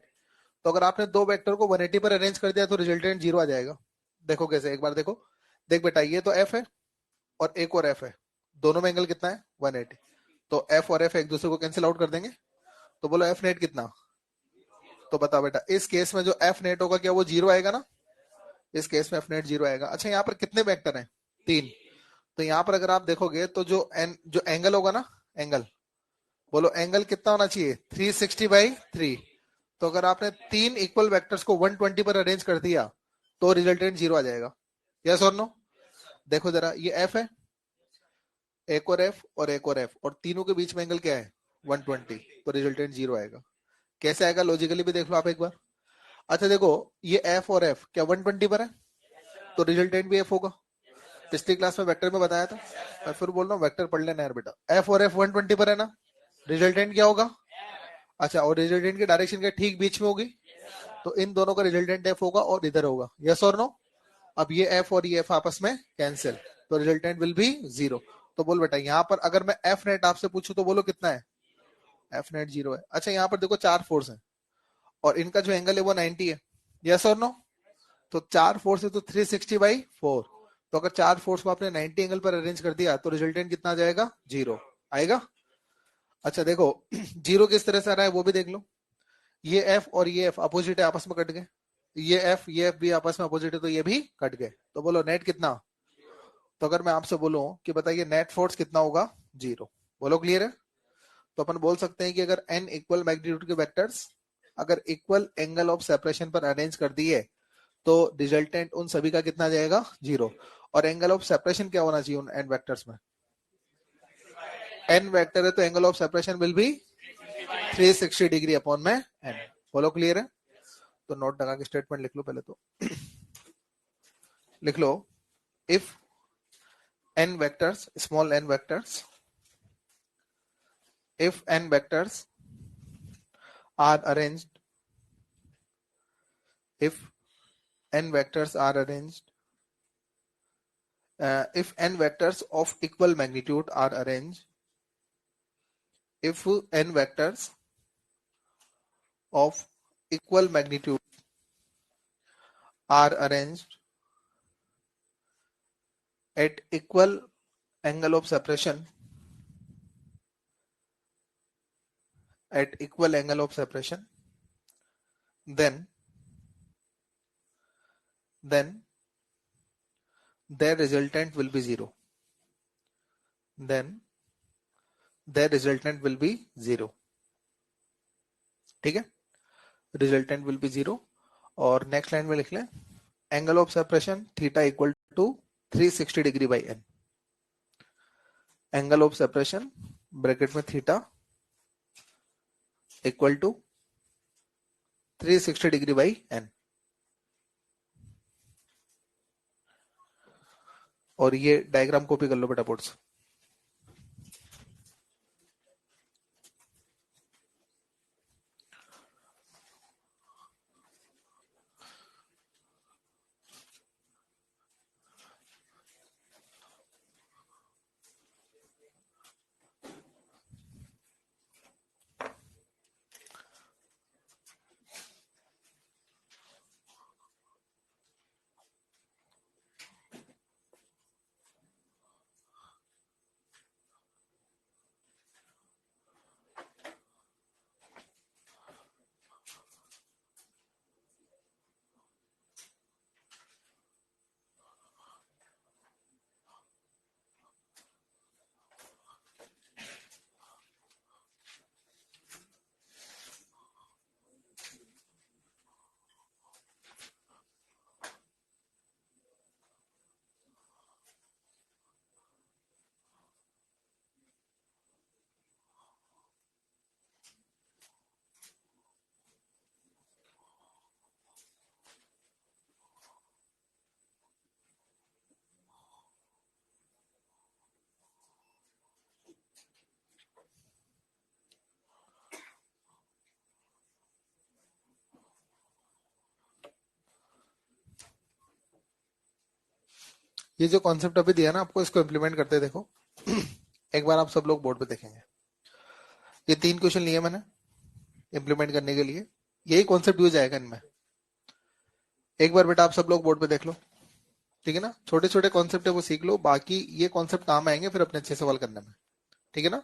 तो अगर आपने दो वेक्टर को 180 पर अरेंज कर दिया तो रिजल्टेंट जीरो आ जाएगा। देखो कैसे, एक बार देखो। देख बेटा, ये तो f है और एक और f है, दोनों में एंगल कितना है? 180। तो f और f एक दूसरे को कैंसिल आउट कर देंगे, तो बोलो f नेट कितना? तो बता बेटा, इस केस में जो f नेट होगा क्या वो जीरो आएगा ना? इस केस में f नेट जीरो आएगा। अच्छा, यहाँ पर कितने वेक्टर हैं? तीन। तो यहाँ पर अगर आप देखोगे तो जो एंगल होगा ना, एंगल, बोलो एंगल कितना होना चाहिए? 360 बाई 3। तो अगर आपने तीन इक्वल वेक्टर्स को 120 पर अरेंज कर दिया तो रिजल्टेंट जीरो आ जाएगा। यस और नो? देखो जरा, ये एफ है, एक और एफ और एक और एफ, और तीनों के बीच में एंगल क्या है? 120, तो रिजल्टेंट जीरो आएगा। कैसे आएगा? लॉजिकली भी देख लो आप एक बार। अच्छा देखो, ये एफ और एफ क्या 120 पर है? तो रिजल्टेंट भी एफ होगा। पिछली क्लास में वेक्टर में बताया था, मैं फिर बोल रहा हूँ, वेक्टर पढ़ लेना यार बेटा। एफ और एफ 120 पर है ना, रिजल्टेंट क्या होगा? अच्छा, और रिजल्टेंट की डायरेक्शन के ठीक बीच में होगी, तो इन दोनों का रिजल्टेंट एफ होगा और इधर होगा। यस और नो? अब ये एफ और ये एफ आपस में कैंसिल, तो रिजल्टेंट विल बी जीरो। तो बोल बेटा, यहाँ पर अगर मैं एफ नेट आपसे पूछूं तो बोलो कितना है? एफ नेट जीरो है। अच्छा, यहाँ पर देखो चार फोर्स है और इनका जो एंगल है वो 90 है। यस और नो? तो चार फोर्स है तो 360 बाई 4। तो अगर चार फोर्स को आपने 90 एंगल पर अरेंज कर दिया तो रिजल्टेंट कितना आ जाएगा? जीरो आएगा। अच्छा देखो, जीरो किस तरह से आ रहा है वो भी देख लो। ये एफ और ये एफ अपोजिट है, आपस में कट गए। ये एफ भी आपस में अपोजिट है तो ये भी कट गए। तो बोलो नेट कितना? तो अगर मैं आपसे बोलूं कि बताइए नेट फोर्स कितना होगा? जीरो। बोलो क्लियर है? तो अपन बोल सकते हैं कि अगर n इक्वल मैग्नीट्यूड के वेक्टर्स अगर इक्वल एंगल ऑफ सेपरेशन पर अरेंज कर दिए तो रिजल्टेंट उन सभी का कितना आ जाएगा? जीरो। और एंगल ऑफ सेपरेशन क्या होना चाहिए उन n वेक्टर्स में? n वेक्टर है तो angle of separation will be 360 degree upon में n। बोलो क्लियर है? तो नोट लगा के स्टेटमेंट लिख लो पहले तो। लिख लो, if n vectors, small n vectors, if n vectors are arranged, if n vectors are arranged, if n vectors of equal magnitude are arranged, if n vectors of equal magnitude are arranged at equal angle of separation, at equal angle of separation, then then their resultant will be zero. Then their resultant will be zero. ठीक है? Resultant will be zero. और next line में लिख लें, angle of separation theta equal to 360 degree by n. Angle of separation bracket में theta equal to 360 degree by n. और ये diagram copy कर लो बेटा बोर्ड से। ये जो कॉन्सेप्ट अभी दिया ना आपको, इसको इम्प्लीमेंट करते देखो। एक बार आप सब लोग बोर्ड पे देखेंगे, ये 3 क्वेश्चन लिए मैंने इम्प्लीमेंट करने के लिए, यही कॉन्सेप्ट यूज आएगा इनमें। एक बार बेटा आप सब लोग बोर्ड पे देख लो, ठीक है ना। छोटे छोटे कॉन्सेप्ट है वो सीख लो, बाकी ये कॉन्सेप्ट काम आएंगे फिर अपने अच्छे सवाल करने में, ठीक है ना।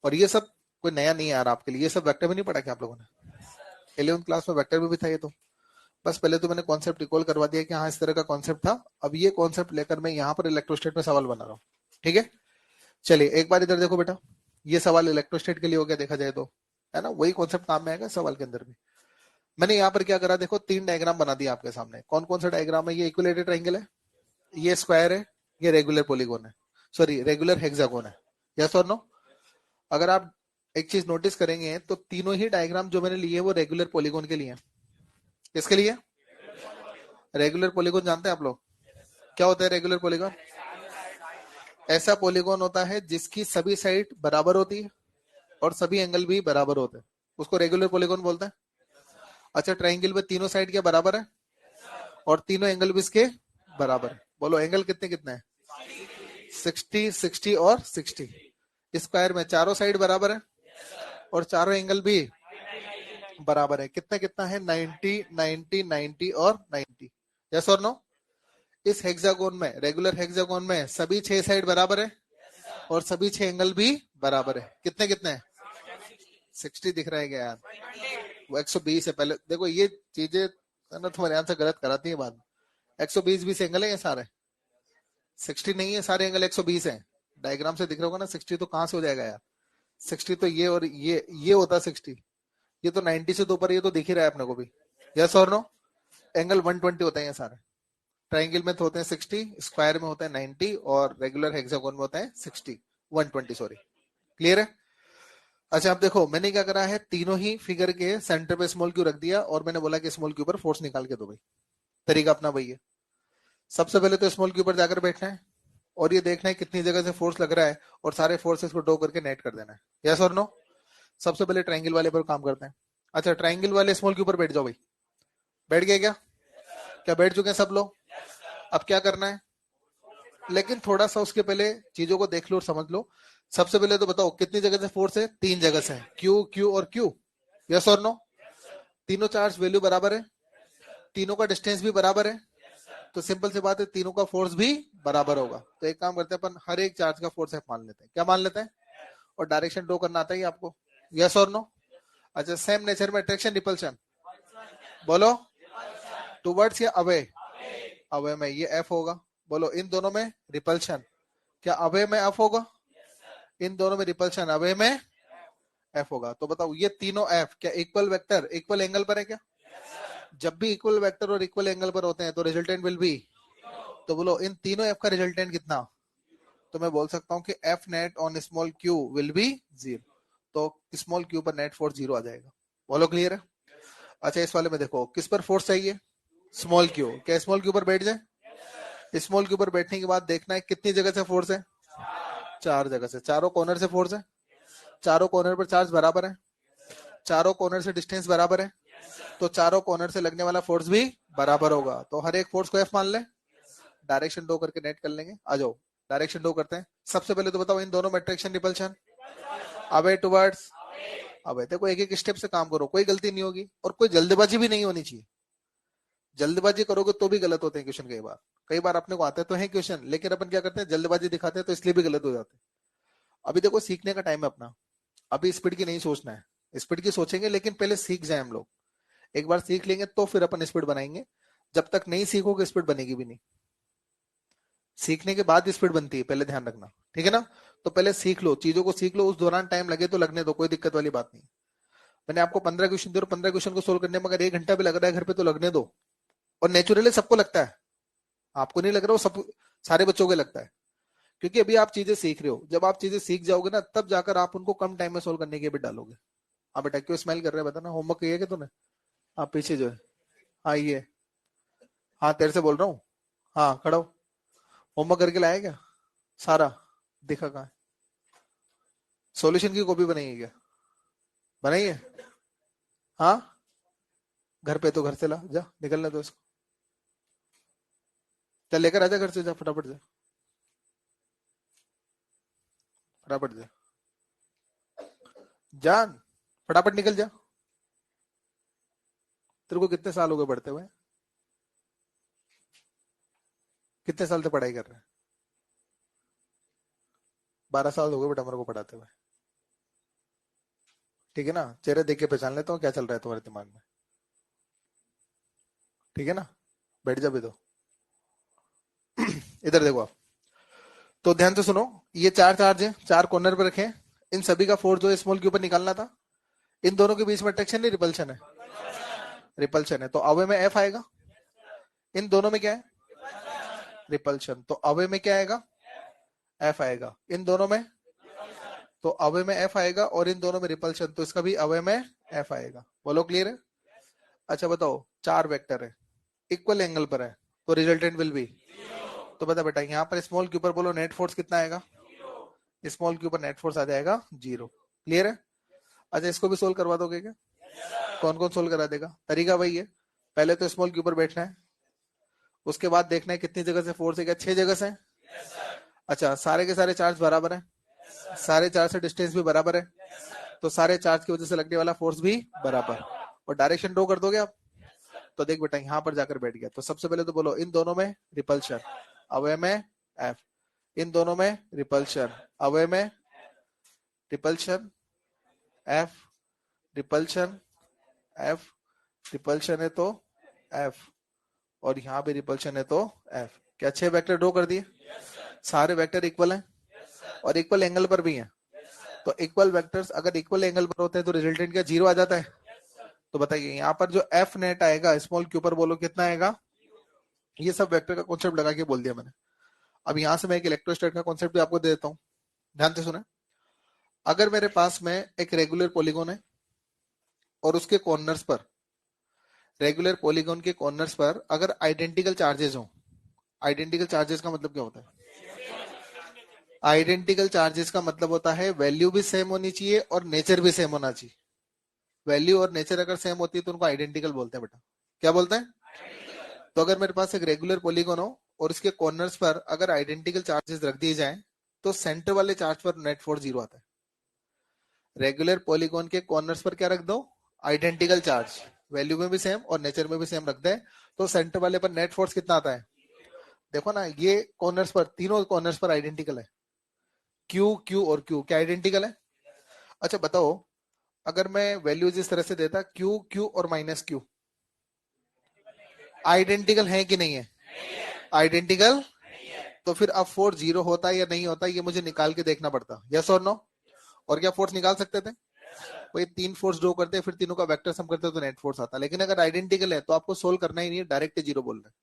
और ये सब कोई नया नहीं है यार आपके लिए, ये सब वेक्टर में नहीं पढ़ा क्या आप लोगों ने? 11th क्लास में वेक्टर में भी था ये तो। बस पहले तो मैंने कॉन्सेप्ट रिकॉल करवा दिया कि हाँ इस तरह का कॉन्सेप्ट था। अब ये कॉन्सेप्ट लेकर मैं यहाँ पर इलेक्ट्रोस्टेट में सवाल बना रहा हूँ, ठीक है। चलिए एक बार इधर देखो बेटा, ये सवाल इलेक्ट्रोस्टेट के लिए हो गया देखा जाए तो, है ना। वही कॉन्सेप्ट काम में आएगा सवाल के अंदर भी। मैंने यहाँ पर क्या करा देखो, 3 डायग्राम बना दिया आपके सामने। कौन कौन सा डायग्राम है? ये इक्विलेटरल ट्रायंगल है, ये स्क्वायर है, ये रेगुलर पॉलीगॉन है, सॉरी रेगुलर हेक्सागोन है। यस और नो? अगर आप एक चीज नोटिस करेंगे तो तीनों ही डायग्राम जो मैंने लिए वो रेगुलर पॉलीगॉन के लिए। किसके लिए? रेगुलर पॉलीगॉन जानते हैं आप लोग? क्या होता है रेगुलर पॉलीगॉन? ऐसा पॉलीगॉन होता है जिसकी सभी साइड बराबर होती है और सभी एंगल भी बराबर होते हैं, उसको रेगुलर पॉलीगॉन बोलते हैं। अच्छा, ट्रायंगल में तीनों साइड क्या बराबर है और तीनों एंगल भी इसके बराबर है। बोलो एंगल कितने कितने हैं? 60, 60 और 60। स्क्वायर में चारों साइड बराबर है और चारों एंगल भी बराबर है। कितना कितना है? 90, 90, 90 और 90। यस और नो? इस हेक्सागोन में, रेगुलर हेक्सागोन में सभी 6 साइड बराबर है और सभी 6 एंगल भी बराबर है। कितने कितने हैं? 60 दिख रहा है क्या यार? वो 120 है। पहले देखो ये चीजें ना तुम्हारे यहाँ से गलत कराती है बाद में। 120 एंगल है ये सारे, 60 नहीं है। सारे एंगल 120 है। डायग्राम से दिख रहा होगा ना, 60 तो कहां से हो जाएगा यार? 60 तो ये और ये होता 60। ये तो 90 से तो ऊपर, ये तो दिख ही रहा है अपने को भी। यस और नो? एंगल 120 होते हैं ये सारे। ट्राइंगल में तो होते हैं 60, स्क्वायर में होता है 90 और रेगुलर हेक्सागोन में होता है 60, 120 सॉरी। क्लियर है? अच्छा आप देखो मैंने क्या करा है, तीनों ही फिगर के सेंटर पे स्मॉल क्यू रख दिया और मैंने बोला कि स्मॉल क्यू पर फोर्स निकाल के दो भाई। तरीका अपना वही है। सबसे पहले तो स्मॉल क्यू पर जाकर बैठना है और ये देखना है कितनी जगह से फोर्स लग रहा है और सारे फोर्सेस को ड्रॉ करके नेट कर देना है। यस और नो? सबसे पहले ट्रायंगल वाले पर काम करते हैं। अच्छा ट्रायंगल वाले स्मॉल क्यू पर बैठ जाओ भाई। बैठ गए क्या? क्या बैठ चुके हैं सब लोग? अब क्या करना है, लेकिन थोड़ा सा उसके पहले चीजों को देख लो और समझ लो। सबसे पहले तो बताओ कितनी जगह से फोर्स है? 3 जगह से, क्यू क्यू और क्यू। यस और नो? तीनों चार्ज वैल्यू बराबर है, तीनों का डिस्टेंस भी बराबर है, तो सिंपल सी बात है तीनों का फोर्स भी बराबर होगा। तो एक काम करते हैं अपन, हर एक चार्ज का फोर्स एफ मान लेते हैं। क्या मान लेते हैं? और डायरेक्शन ड्रॉ करना आता है आपको। यस और नो? अच्छा सेम नेचर में अट्रैक्शन रिपल्शन, बोलो टुवर्ड्स या अवे? अवे में ये एफ होगा। बोलो इन दोनों में रिपल्शन, क्या अवे में एफ होगा? इन दोनों में रिपल्शन, अवे में एफ होगा। तो बताओ ये तीनों एफ क्या इक्वल वेक्टर इक्वल एंगल पर है क्या? जब भी इक्वल वेक्टर और इक्वल एंगल पर होते हैं तो रिजल्टेंट विल बी, तो बोलो इन तीनों एफ का रिजल्टेंट कितना? तो मैं बोल सकता हूँ कि F net on small Q will be 0। तो स्मॉल क्यू पर नेट फोर्स 0 आ जाएगा। बोलो क्लियर है? अच्छा इस वाले में देखो किस पर फोर्स चाहिए? Small Q. क्या स्मॉल क्यू पर बैठ जाए? स्मॉल क्यू पर बैठने के बाद देखना है कितनी जगह से फोर्स है? 4 जगह से। चारों कॉर्नर से फोर्स है, चारों कॉर्नर पर चार्ज बराबर है, चारों कॉर्नर से डिस्टेंस बराबर है, तो चारों कॉर्नर से लगने वाला फोर्स भी बराबर होगा। तो हर एक फोर्स को एफ मान ले, डायरेक्शन दो करके नेट कर लेंगे। आ जाओ डायरेक्शन दो करते हैं। सबसे पहले तो बताओ इन दोनों में attraction repulsion, away towards away. देखो एक एक स्टेप से काम करो, कोई गलती नहीं होगी और कोई जल्दबाजी भी नहीं होनी चाहिए। जल्दबाजी करोगे तो भी गलत होते हैं क्वेश्चन। कई बार अपने को आते तो है क्वेश्चन, लेकिन अपन क्या करते हैं जल्दबाजी दिखाते हैं तो इसलिए भी गलत हो जाते हैं। अभी देखो सीखने का टाइम है अपना, अभी स्पीड की नहीं सोचना है। स्पीड की सोचेंगे लेकिन पहले सीख जाए हम लोग। एक बार सीख लेंगे तो फिर अपन स्पीड बनाएंगे। जब तक नहीं सीखोगे स्पीड बनेगी भी नहीं। सीखने के बाद स्पीड बनती है, पहले ध्यान रखना, ठीक है ना। तो पहले सीख लो, चीजों को सीख लो, उस दौरान टाइम लगे तो लगने दो, कोई दिक्कत वाली बात नहीं। मैंने आपको 15 क्वेश्चन दिए और 15 क्वेश्चन को सोल्व करने में अगर 1 घंटा भी लग रहा है घर पे तो लगने दो। और नेचुरली सबको लगता है, आपको नहीं लग रहा, वो सब सारे बच्चों को लगता है। क्योंकि अभी आप चीजें सीख रहे हो, जब आप चीजें सीख जाओगे ना तब जाकर आप उनको कम टाइम में सोल्व करने के भी डालोगे। हाँ बेटा क्यों स्माइल कर रहे हैं, बता ना, होमवर्क किया क्या तूने? आप पीछे जो है, हाँ ये, हाँ तेरे से बोल रहा हूँ, हाँ खड़ा हो। होमवर्क करके लाया क्या सारा? दिखा कहाँ? सॉल्यूशन की कॉपी बनाई है क्या? बनाई है? हाँ घर पे तो घर से ला, जा निकलने दो इसको। चल लेकर आजा घर से, जा फटाफट जा, फटाफट जा, जान फटाफट निकल जा। तेरे को कितने साल हो गए पढ़ते हुए? कितने साल से पढ़ाई कर रहे हैं? 12 साल हो गए बेटा मेरे को पढ़ाते हुए। ठीक है ना, चेहरे देख के पहचान लेता हूँ क्या चल रहा है तुम्हारे दिमाग में। ठीक है ना, बैठ जा भी तो। इधर देखो आप, तो ध्यान से सुनो। ये चार चार्ज है, चार कॉर्नर पे रखे हैं। इन सभी का फोर्स जो है स्मॉल के ऊपर निकालना था। इन दोनों के बीच में अट्रैक्शन नहीं रिपल्शन है? रिपल्शन है, तो अवे में एफ आएगा। इन दोनों में क्या है? रिपल्शन, तो अवे में क्या आएगा? एफ आएगा। इन दोनों में, तो अवे में एफ आएगा, और इन दोनों में रिपल्शन, तो इसका भी अवे में एफ आएगा। बोलो क्लियर है? अच्छा बताओ, चार वेक्टर है, इक्वल एंगल पर है, तो रिजल्टेंट विल बी, तो बता बेटा यहाँ पर स्मॉल के ऊपर बोलो नेट फोर्स कितना आएगा? स्मॉल के ऊपर नेट फोर्स आ जाएगा 0। क्लियर है? अच्छा इसको भी सोल्व करवा दोगे क्या? कौन कौन सोल्व करा देगा? तरीका वही है, पहले तो स्मॉल के ऊपर बैठना है, उसके बाद देखना है कितनी जगह से फोर्स है, क्या 6 जगह से? अच्छा सारे के सारे चार्ज बराबर है, सारे चार्ज से डिस्टेंस भी बराबर है, तो सारे चार्ज की वजह से लगने वाला फोर्स भी बराबर। और डायरेक्शन ड्रॉ कर दोगे आप? तो देख बेटा यहाँ पर जाकर बैठ गया, तो सबसे पहले तो बोलो इन दोनों में रिपल्शन, अवय में एफ, इन दोनों में रिपल्शन, अवय में repulsion F, repulsion F, repulsion है तो एफ, और यहाँ भी रिपल्शन है तो एफ। क्या 6 वेक्टर ड्रॉ कर दिए? सारे वेक्टर इक्वल हैं और इक्वल एंगल पर भी हैं, तो इक्वल वेक्टर्स अगर इक्वल एंगल पर होते हैं तो रिजल्टेंट क्या 0 आ जाता है? तो बताइए यहाँ पर जो एफ नेट आएगा स्मॉल के ऊपर बोलो कितना आएगा? ये सब वेक्टर का कॉन्सेप्ट लगा के बोल दिया मैंने। अब यहाँ से मैं एक इलेक्ट्रोस्टैट का कॉन्सेप्ट भी आपको दे देता हूँ, ध्यान से सुने। अगर मेरे पास में एक रेगुलर पॉलीगॉन है और उसके कॉर्नर्स पर, रेगुलर पॉलीगॉन के कॉर्नर्स पर अगर आइडेंटिकल चार्जेस हो, आइडेंटिकल चार्जेस का मतलब क्या होता है? आइडेंटिकल चार्जेस का मतलब होता है वैल्यू भी सेम होनी चाहिए और नेचर भी सेम होना चाहिए। वैल्यू और नेचर अगर सेम होती है तो उनको आइडेंटिकल बोलते हैं बेटा। क्या बोलते हैं? तो अगर मेरे पास एक रेगुलर पॉलीगॉन हो और उसके कॉर्नर्स पर अगर आइडेंटिकल चार्जेस रख दिए जाएं तो सेंटर वाले चार्ज पर नेट फोर्स 0 आता है। रेगुलर पॉलीगॉन के कॉर्नर्स पर क्या रख दो? आइडेंटिकल चार्ज, वैल्यू में भी सेम और नेचर में भी सेम रख दे, तो सेंटर वाले पर नेट फोर्स कितना आता है? देखो ना, ये कॉर्नर्स पर, तीनों कॉर्नर्स पर आइडेंटिकल है, क्यू क्यू और क्यू, क्या आइडेंटिकल है? अच्छा बताओ, अगर मैं वैल्यूज इस तरह से देता क्यू क्यू और माइनस क्यू, आइडेंटिकल है कि नहीं है? आइडेंटिकल। तो फिर अब फोर्स 0 होता है या नहीं होता, ये मुझे निकाल के देखना पड़ता, यस और नो? और क्या फोर्स निकाल सकते थे? वही 3 फोर्स ड्रॉ करते हैं, फिर तीनों का वेक्टर सम करते हैं तो नेट फोर्स आता है। लेकिन अगर आइडेंटिकल है तो आपको सोल्व करना ही नहीं है, डायरेक्ट 0 बोलना है।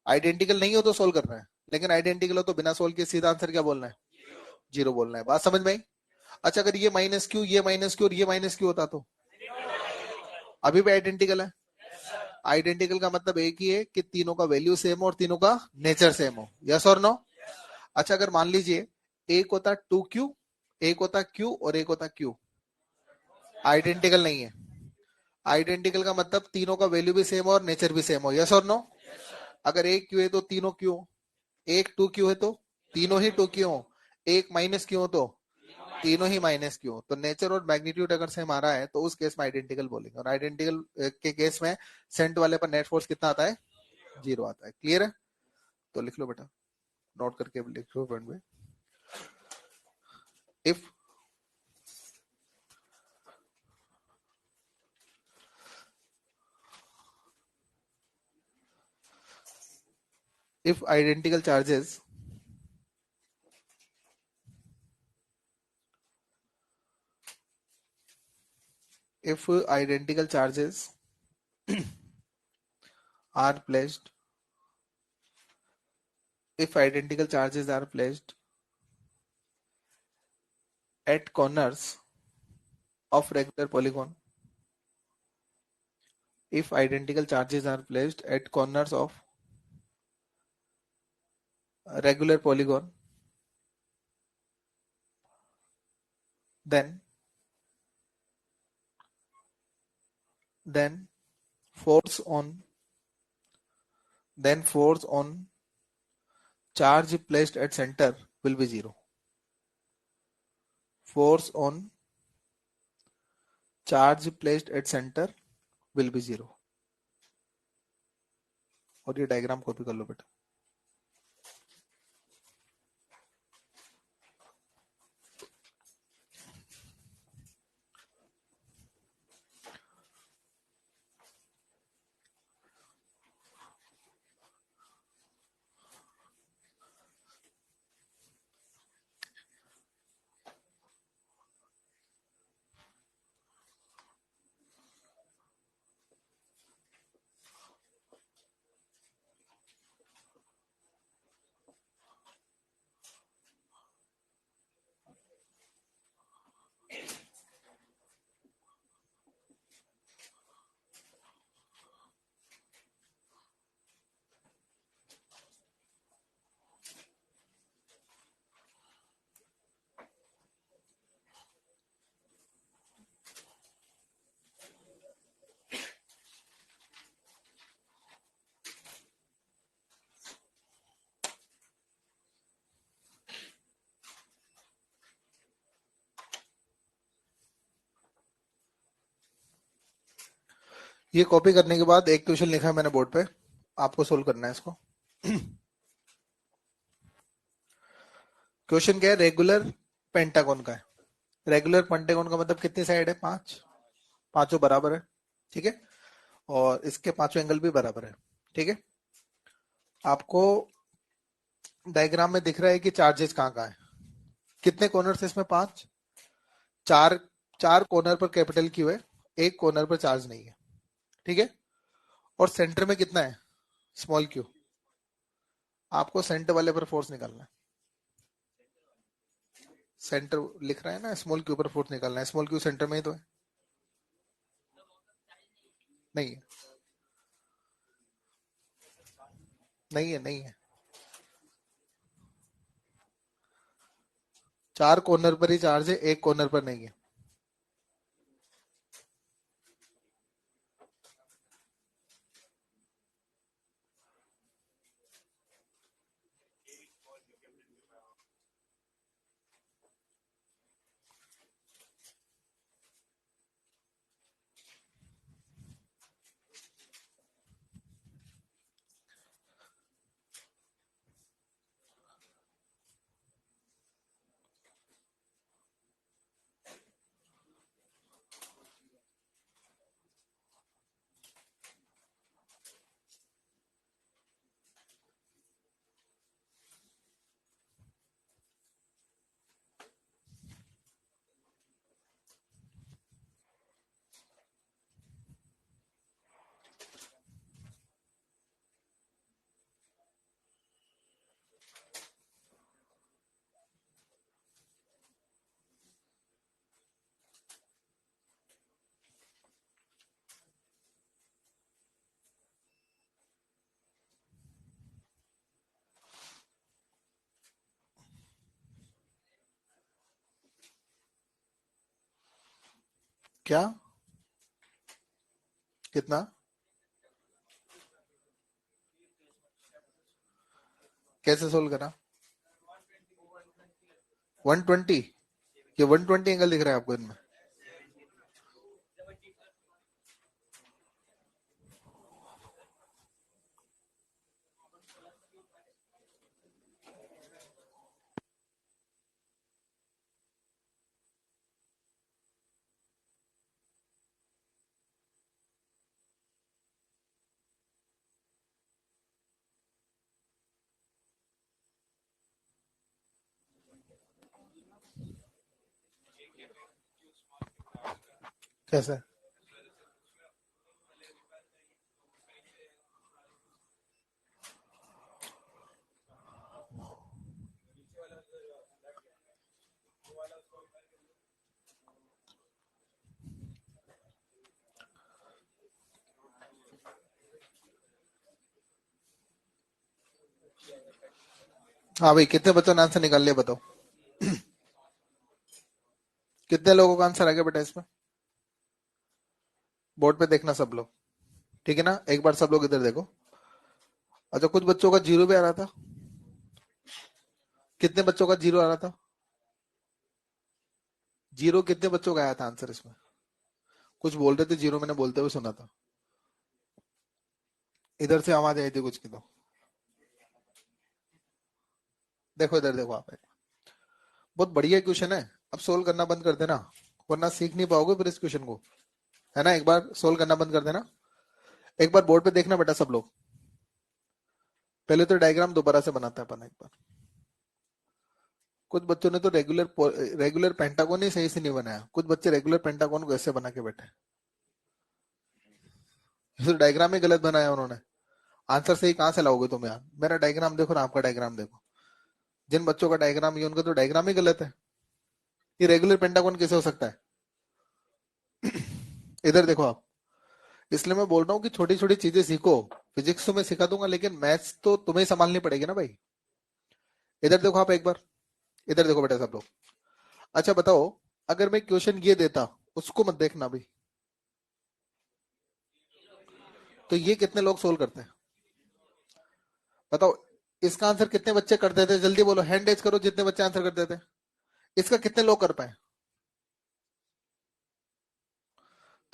आइडेंटिकल नहीं हो तो सोल्व करना है, लेकिन आइडेंटिकल हो तो बिना सोल्व के सीधा आंसर क्या बोलना है? 0 बोलना है। बात समझ में आई? अच्छा अगर ये माइनस क्यू, ये माइनस क्यू और ये माइनस क्यू होता तो अभी भी आइडेंटिकल है। आइडेंटिकल का मतलब एक ही है कि तीनों का वैल्यू सेम हो और तीनों का नेचर सेम हो, यस और नो? अच्छा अगर मान लीजिए एक होता 2Q, एक होता Q और एक होता Q, आइडेंटिकल नहीं है। आइडेंटिकल का मतलब तीनों का वैल्यू भी सेम हो और नेचर भी सेम हो, यस और नो? अगर एक क्यू है तो तीनों क्यू, एक 2Q है तो तीनों ही 2Q हो, एक माइनस क्यू हो तो तीनों ही माइनस क्यू हो। तो नेचर और मैग्नीट्यूड अगर सेम आ रहा है तो उस केस में आइडेंटिकल बोलेंगे, और आइडेंटिकल के केस में सेंट वाले पर नेट फोर्स कितना आता है? 0 आता है। क्लियर है? तो लिख लो बेटा, नोट करके लिख लो फ्रेंड में। If if identical charges if identical charges are placed if identical charges are placed at corners of regular polygon, if identical charges are placed at corners of a regular polygon, then then force on then force on charge placed at center will be 0. Force on charge placed at center will be 0. और ये diagram copy कर लो बेटा. ये copy करने के बाद एक question लिखा है मैंने बोर्ड पे, आपको सोल्व करना है इसको. क्वेश्चन क्या है? रेगुलर पेंटागन का है. रेगुलर पेंटागन का मतलब कितनी साइड है? 5. पांचों बराबर है. ठीक है. और इसके पांचों एंगल भी बराबर है. ठीक है. आपको डायग्राम में दिख रहा है कि चार्जेस कहाँ कहाँ है. कितने कॉर्नर है इसमें? 5. चार चार कॉर्नर पर कैपिटल क्यू है, एक कॉर्नर पर चार्ज नहीं है. ठीक है. और सेंटर में कितना है? Small Q. आपको सेंटर वाले पर फोर्स निकालना है. सेंटर लिख रहा है ना, स्मॉल क्यू पर फोर्स निकालना है. स्मॉल क्यू सेंटर में ही तो है. नहीं है. नहीं है. नहीं है. चार कॉर्नर पर ही चार्ज है, एक कॉर्नर पर नहीं है. क्या? कितना? कैसे सोल्व करा? 120. ये 120 एंगल दिख रहा है आपको इनमें? कैसे? हाँ भाई, कितने बच्चों ने आंसर निकाल लिया बताओ? कितने लोगों का आंसर आ गया बेटा इसमें? बोर्ड पे देखना सब लोग. ठीक है ना? एक बार सब लोग इधर देखो. अच्छा, कुछ बच्चों का जीरो भी आ रहा था. कितने बच्चों का जीरो आ रहा था? जीरो कितने बच्चों का आया था आंसर इसमें? कुछ बोल रहे थे जीरो, मैंने बोलते हुए सुना था। इधर से आवाज आई थी कुछ की तो। देखो इधर देखो आप, बहुत बढ़िया क्वेश्चन है। अब सोल्व करना बंद कर देना, वरना सीख नहीं पाओगे फिर इस क्वेश्चन को, है ना। एक बार सोल्व करना बंद कर देना, एक बार बोर्ड पे देखना बेटा सब लोग। पहले तो डायग्राम दोबारा से बनाते हैं अपन एक बार। कुछ बच्चों ने तो रेगुलर रेगुलर पेंटागन ही सही से नहीं बनाया, कुछ बच्चे रेगुलर पेंटागन को ऐसे बना के बैठे, तो डायग्राम ही गलत बनाया उन्होंने। आंसर सही कहां से लाओगे तुम यार? मेरा डायग्राम देखो ना, आपका डायग्राम देखो। जिन बच्चों का डायग्राम ये, उनका तो डायग्राम ही गलत है। ये रेगुलर पेंटागन कैसे हो सकता है? इधर देखो आप। इसलिए मैं बोल रहा हूँ कि छोटी छोटी चीजें सीखो। फिजिक्स तो मैं सिखा दूंगा, लेकिन मैथ्स तो तुम्हें ही संभालनी पड़ेगी ना भाई। इधर देखो आप एक बार, इधर देखो बेटा सब लोग। अच्छा बताओ, अगर मैं क्वेश्चन ये देता, उसको मत देखना भाई, तो ये कितने लोग सोल्व करते हैं? बताओ, इसका आंसर कितने बच्चे करते थे? जल्दी बोलो, हैंड रेज करो जितने बच्चे आंसर करते थे। इसका कितने लोग कर पाए?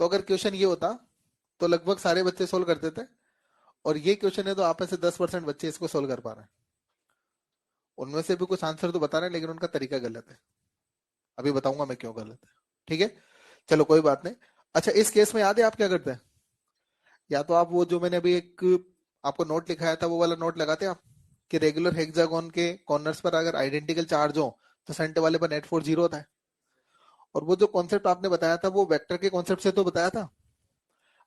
तो अगर क्वेश्चन ये होता तो लगभग सारे बच्चे सोल्व करते थे। और ये क्वेश्चन है तो आप में से 10% बच्चे इसको सोल्व कर पा रहे हैं। उनमें से भी कुछ आंसर तो बता रहे हैं, लेकिन उनका तरीका गलत है। अभी बताऊंगा मैं क्यों गलत है, ठीक है। चलो कोई बात नहीं। अच्छा, इस केस में याद है आप क्या करते हैं? या तो आप वो जो मैंने अभी एक आपको नोट लिखाया था, वो वाला नोट लगाते हैं आप, कि रेगुलर हेक्सागोन के कॉर्नर्स पर अगर आइडेंटिकल चार्ज हो तो सेंटर वाले पर नेट फोर्स जीरो होता है। और वो जो कॉन्सेप्ट आपने बताया था, वो वेक्टर के कॉन्सेप्ट से तो बताया था।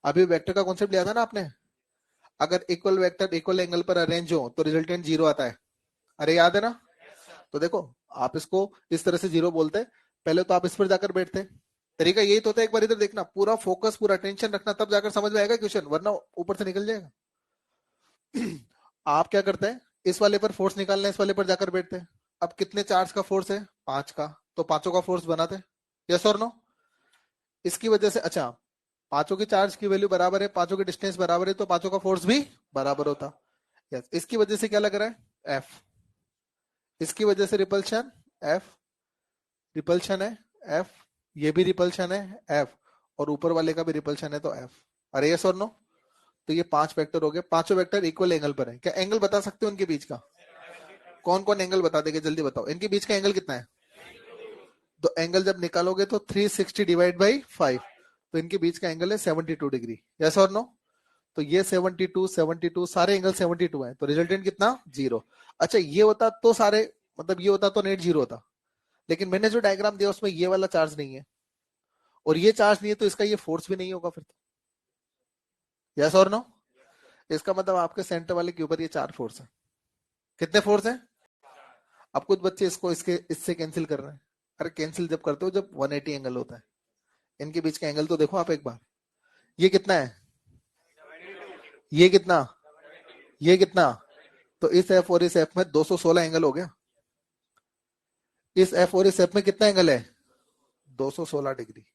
अभी वेक्टर का कॉन्सेप्ट लिया था ना आपने, अगर इक्वल वेक्टर इक्वल एंगल पर अरेंज हो तो रिजल्टेंट जीरो आता है। अरे याद है ना? तो देखो, आप इसको इस तरह से जीरो बोलते, पहले तो आप इस पर जाकर बैठते। तरीका यही तो होता है, एक बार इधर देखना, पूरा फोकस पूरा अटेंशन रखना, तब जाकर समझ में आएगा क्वेश्चन, वरना ऊपर से निकल जाएगा। आप क्या करते हैं, इस वाले पर फोर्स निकालना है, इस वाले पर जाकर बैठते हैं। अब कितने चार्ज का फोर्स है? 5 का, तो पांचों का फोर्स बनाते हैं। यस और नो? इसकी वजह से, अच्छा, पांचों की चार्ज की वैल्यू बराबर है, पांचों की डिस्टेंस बराबर है, तो पांचों का फोर्स भी बराबर होता। यस, इसकी वजह से क्या लग रहा है? एफ। इसकी वजह से रिपल्शन, एफ। रिपल्शन है, एफ। ये भी रिपल्शन है, एफ। और ऊपर वाले का भी रिपल्शन है, तो एफ। अरे यस और नो? तो ये 5 वेक्टर हो गए, पांचों वेक्टर इक्वल एंगल पर है। क्या एंगल बता सकते हो उनके बीच का? कौन कौन एंगल बता देंगे, जल्दी बताओ, इनके बीच का एंगल कितना है? तो एंगल जब निकालोगे तो 360 डिवाइड बाई 5, तो इनके बीच का एंगल है 72 डिग्री। यस और नो? तो ये 72 72 सारे एंगल 72 है, तो रिजल्टेंट कितना? जीरो। अच्छा, ये होता तो सारे, मतलब ये होता तो नेट जीरो होता, लेकिन मैंने जो डायग्राम दिया उसमें ये वाला चार्ज नहीं है, और ये चार्ज नहीं है, तो इसका ये फोर्स भी नहीं होगा फिर तो। यस और नो? इसका मतलब आपके सेंटर वाले के ऊपर ये 4 फोर्स है। कितने फोर्स है? अब कुछ बच्चे इसको इसके इससे कैंसिल कर रहे हैं। अरे कैंसिल जब करते हो जब 180 एंगल होता है, इनके बीच का एंगल तो देखो आप एक बार। ये कितना है? ये कितना? ये कितना? तो इस एफ और इस एफ में 216 एंगल हो गया। इस एफ और इस एफ में कितना एंगल है? 216 डिग्री।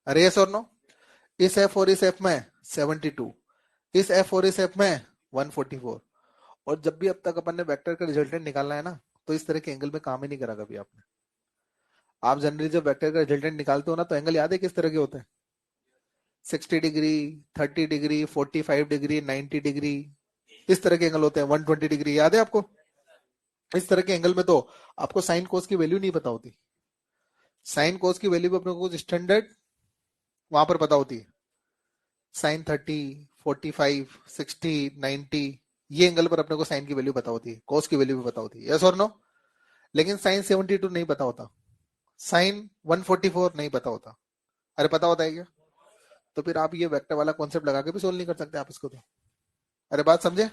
अरे यस और नो? इस एफ और इस एफ में 72, इस एफ और इस एफ में 144। और जब भी अब तक अपन ने वेक्टर का रिजल्टेंट निकालना है ना, तो इस तरह के एंगल में काम ही नहीं करा कभी आपने। आप जनरली जब वेक्टर का रिजल्टेंट निकालते हो ना, तो एंगल याद है किस तरह के होते हैं? 60 डिग्री, 30 डिग्री, 45 डिग्री, 90 डिग्री, इस तरह के एंगल होते हैं। 120 डिग्री, याद है आपको? इस तरह के एंगल में तो आपको साइन कोस की वैल्यू नहीं पता होती। साइन कोस की वैल्यू भी अपने को कुछ स्टैंडर्ड वहां पर पता होती है। साइन 30, 45, 60, 90, ये एंगल पर अपने को साइन की वैल्यू पता होती है, कोस की वैल्यू भी पता होती है। यस और नो? लेकिन साइन 72 नहीं पता होता, साइन 144 नहीं पता होता। अरे पता होता है क्या? तो फिर आप ये वेक्टर वाला कॉन्सेप्ट लगा के भी सोल्व नहीं कर सकते आप इसको तो। अरे बात समझे?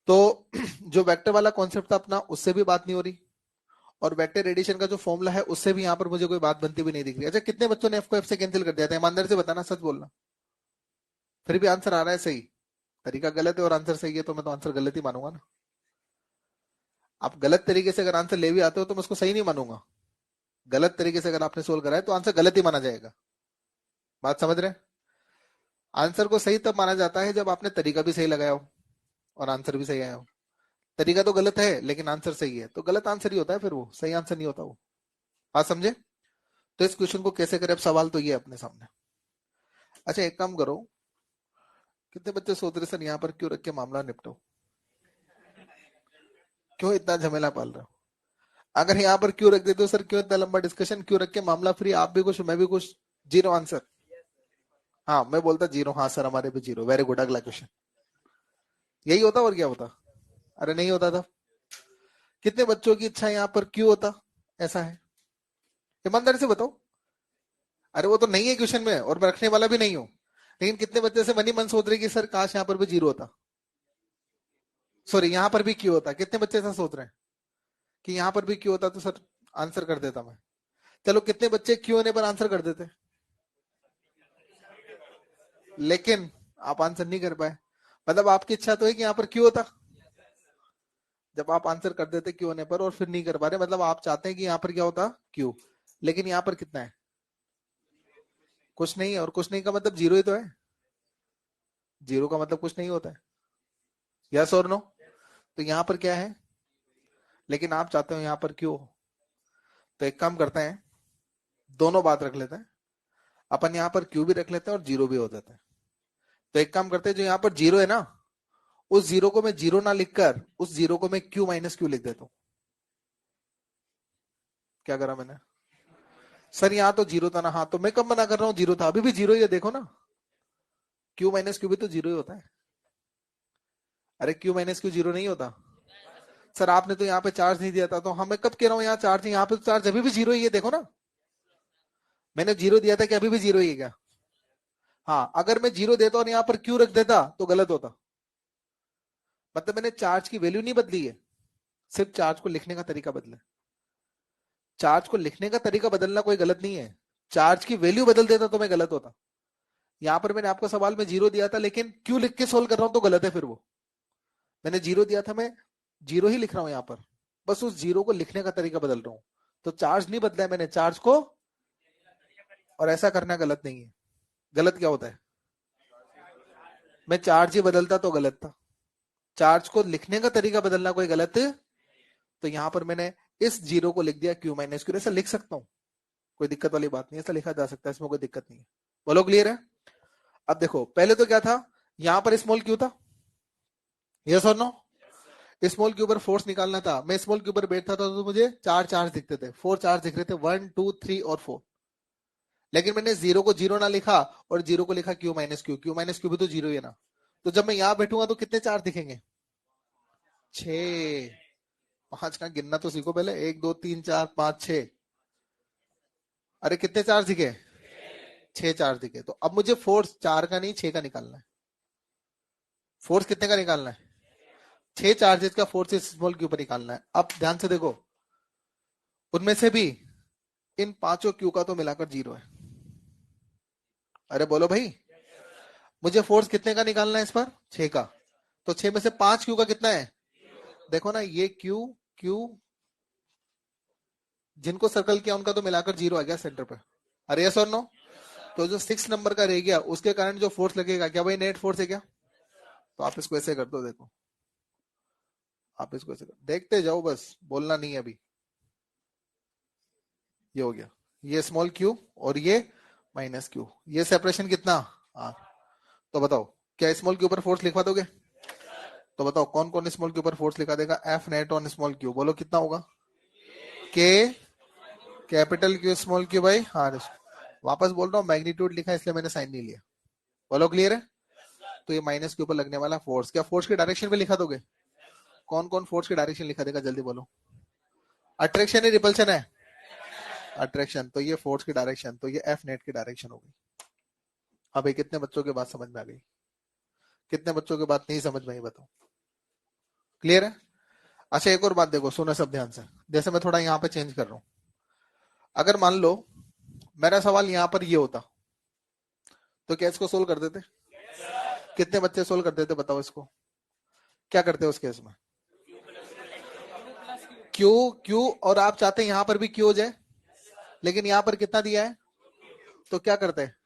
तो जो वेक्टर वाला कॉन्सेप्ट था अपना, उससे भी बात नहीं हो रही, और वेक्टर एडिशन का जो फॉर्मूला है उससे भी यहाँ पर मुझे कोई बात बनती भी नहीं दिख रही। अच्छा, कितने बच्चों ने एफ को एफ से कैंसिल कर दिया था? ईमानदारी से बताना, सच बोलना। फिर भी आंसर आ रहा है सही। तरीका गलत है और आंसर सही है, तो मैं तो आंसर गलत ही मानूंगा ना। आप गलत तरीके से अगर आंसर ले भी आते हो तो मैं उसको सही नहीं मानूंगा। गलत तरीके से अगर आपने सोल्व करा है तो आंसर गलत ही माना जाएगा। बात समझ रहे हैं? आंसर को सही तब माना जाता है जब आपने तरीका भी सही लगाया हो और आंसर भी सही आया हो। तरीका तो गलत है लेकिन आंसर सही है, तो गलत आंसर ही होता है फिर, वो सही आंसर नहीं होता वो। बात समझे? तो इस क्वेश्चन को कैसे करें, अब सवाल तो ये है अपने सामने। अच्छा एक काम करो, कितने बच्चे सोच रहे सर यहाँ पर क्यों रख के मामला निपटो, क्यों इतना झमेला पाल रहे हो? अगर यहाँ पर क्यों रख देते हो सर, क्यों इतना लंबा डिस्कशन, क्यों रख के मामला फ्री, आप भी कुछ मैं भी कुछ, जीरो आंसर। हाँ मैं बोलता जीरो, हाँ सर हमारे भी जीरो, वेरी गुड, अगला क्वेश्चन। यही होता और क्या होता? अरे नहीं होता था। कितने बच्चों की इच्छा यहाँ पर क्यों होता, ऐसा है? ईमानदारी से बताओ। अरे वो तो नहीं है क्वेश्चन में, और मैं रखने वाला भी नहीं हूं, लेकिन कितने बच्चे से मन ही मन सोच रहे कि सर काश यहाँ पर भी जीरो होता, सॉरी यहाँ पर भी क्यों होता, कितने बच्चे ऐसा सोच रहे हैं कि यहाँ पर भी क्यों होता तो सर आंसर कर देता मैं। चलो कितने बच्चे क्यों होने पर आंसर कर देते, लेकिन आप आंसर नहीं कर पाए, मतलब आपकी इच्छा तो है कि यहाँ पर क्यों होता, जब आप आंसर कर देते क्यों होने पर और फिर नहीं कर पा रहे, मतलब आप चाहते हैं कि यहाँ पर क्या होता, क्यों, लेकिन यहाँ पर कितना है, कुछ नहीं है, और कुछ नहीं का मतलब जीरो ही तो है, जीरो का मतलब कुछ नहीं होता है, यस और नो? तो यहाँ पर क्या है, लेकिन आप चाहते हो यहाँ पर क्यों, तो एक काम करते हैं, दोनों बात रख लेते हैं अपन, यहाँ पर क्यू भी रख लेते हैं और जीरो भी हो जाता है। तो एक काम करते हैं, जो यहाँ पर जीरो है ना, उस जीरो को मैं जीरो ना लिखकर उस जीरो को मैं क्यू माइनस क्यू लिख देता हूं। क्या करा मैंने? सर यहाँ तो जीरो था ना, हाँ तो मैं कब मना कर रहा हूँ, जीरो था, अभी भी जीरो ही है, देखो ना, क्यू माइनस क्यू भी तो जीरो ही होता है। अरे क्यू माइनस क्यू जीरो नहीं होता। सर आपने तो यहाँ पे चार्ज नहीं दिया था, तो हाँ मैं कब कह रहा हूँ यहाँ चार्ज नहीं, यहाँ पे तो चार्ज अभी भी जीरो ही है, देखो ना, मैंने जीरो दिया था कि अभी भी जीरो ही है क्या? हाँ अगर मैं जीरो देता और यहाँ पर क्यू रख देता तो गलत होता, मतलब मैंने चार्ज की वैल्यू नहीं बदली है, सिर्फ चार्ज को लिखने का तरीका बदला। चार्ज को लिखने का तरीका बदलना कोई गलत नहीं है, चार्ज की वैल्यू बदल देता तो मैं गलत होता। यहाँ पर मैंने आपको सवाल में जीरो दिया था लेकिन क्यू लिख के सोल्व कर रहा हूं तो गलत है फिर वो। मैंने जीरो दिया था, मैं जीरो ही लिख रहा हूं यहाँ पर, बस उस जीरो को लिखने का तरीका बदल रहा हूं, तो चार्ज नहीं बदला है मैंने, चार्ज को, और ऐसा करना गलत नहीं है। गलत क्या होता है? मैं चार्ज ही बदलता तो गलत था, चार्ज को लिखने का तरीका बदलना कोई गलत है। तो यहां पर मैंने इस जीरो को लिख दिया क्यू माइनस क्यू, ऐसा लिख सकता हूं, कोई दिक्कत वाली बात नहीं, ऐसा लिखा जा सकता है, इसमें कोई दिक्कत नहीं है। बोलो क्लियर है? अब देखो पहले तो क्या था, यहां पर स्मॉल क्यू था, यस और नो? स्मॉल के ऊपर फोर्स निकालना था, मैं स्मॉल के ऊपर बैठता था तो मुझे चार चार्ज दिखते थे, फोर चार्ज दिख रहे थे, 1 2 3 और 4, लेकिन मैंने जीरो को जीरो ना लिखा और जीरो को लिखा Q minus Q, Q minus Q भी तो जीरो ही है ना, तो जब मैं यहां बैठूंगा तो कितने चार्ज दिखेंगे? 6। 5 का गिनना तो सीखो पहले, 1 2 3 4 5 6, अरे कितने चार्ज दिखे? 6 चार्ज दिखे, तो अब मुझे फोर्स 4 का नहीं 6 का निकालना है, फोर्स कितने का निकालना है? 6 चार्जेस का फोर्स इस स्मॉल के ऊपर निकालना है। अब ध्यान से देखो, उनमें से भी इन पांचों क्यू का तो मिलाकर जीरो है, अरे बोलो भाई, मुझे फोर्स कितने का निकालना है इस पर? 6 का, तो 6 में से 5 क्यू का कितना है? देखो ना ये क्यू, क्यू, जिनको सर्कल किया उनका तो मिलाकर जीरो आ गया सेंटर पे, अरे यस और नो? तो जो 6 नंबर का रह गया उसके कारण जो फोर्स लगेगा, क्या भाई नेट फोर्स है क्या? तो आप इसको ऐसे कर दो, देखो आप इसको ऐसे कर, देखते जाओ बस, बोलना नहीं है अभी। ये हो गया, ये स्मॉल क्यू और ये माइनस क्यू, ये सेपरेशन कितना? आर। तो बताओ क्या स्मॉल क्यू पर फोर्स लिखवा दोगे? तो बताओ कौन कौन स्मॉल क्यू पर फोर्स लिखा देगा? F net on small q, बोलो कितना होगा? के capital Q small Q by R. वापस बोल रहा हूँ, मैग्नीट्यूड लिखा है इसलिए मैंने साइन नहीं लिया। बोलो क्लियर है? तो ये माइनस के ऊपर लगने वाला फोर्स, क्या फोर्स के डायरेक्शन में लिखा दोगे? कौन कौन फोर्स के डायरेक्शन लिखा देगा, जल्दी बोलो। अट्रैक्शन है रिपल्शन है? अट्रैक्शन, तो ये फोर्स की डायरेक्शन, तो ये एफ नेट की डायरेक्शन होगी। अब ये कितने बच्चों के बात समझ में आ गई, कितने बच्चों के बात नहीं समझ में आई, बताओ। क्लियर है? अच्छा एक और बात देखो, सुनो सब ध्यान से, जैसे मैं थोड़ा यहाँ पे चेंज कर रहा हूँ, अगर मान लो मेरा सवाल यहाँ पर ये होता तो क्या इसको सोल्व कर देते? कितने बच्चे सोल्व कर देते बताओ इसको? क्या करते उस केस में? क्यू, क्यू, और आप चाहते हैं यहां पर भी क्यू हो जाए, लेकिन यहां पर कितना दिया है, तो क्या करते हैं,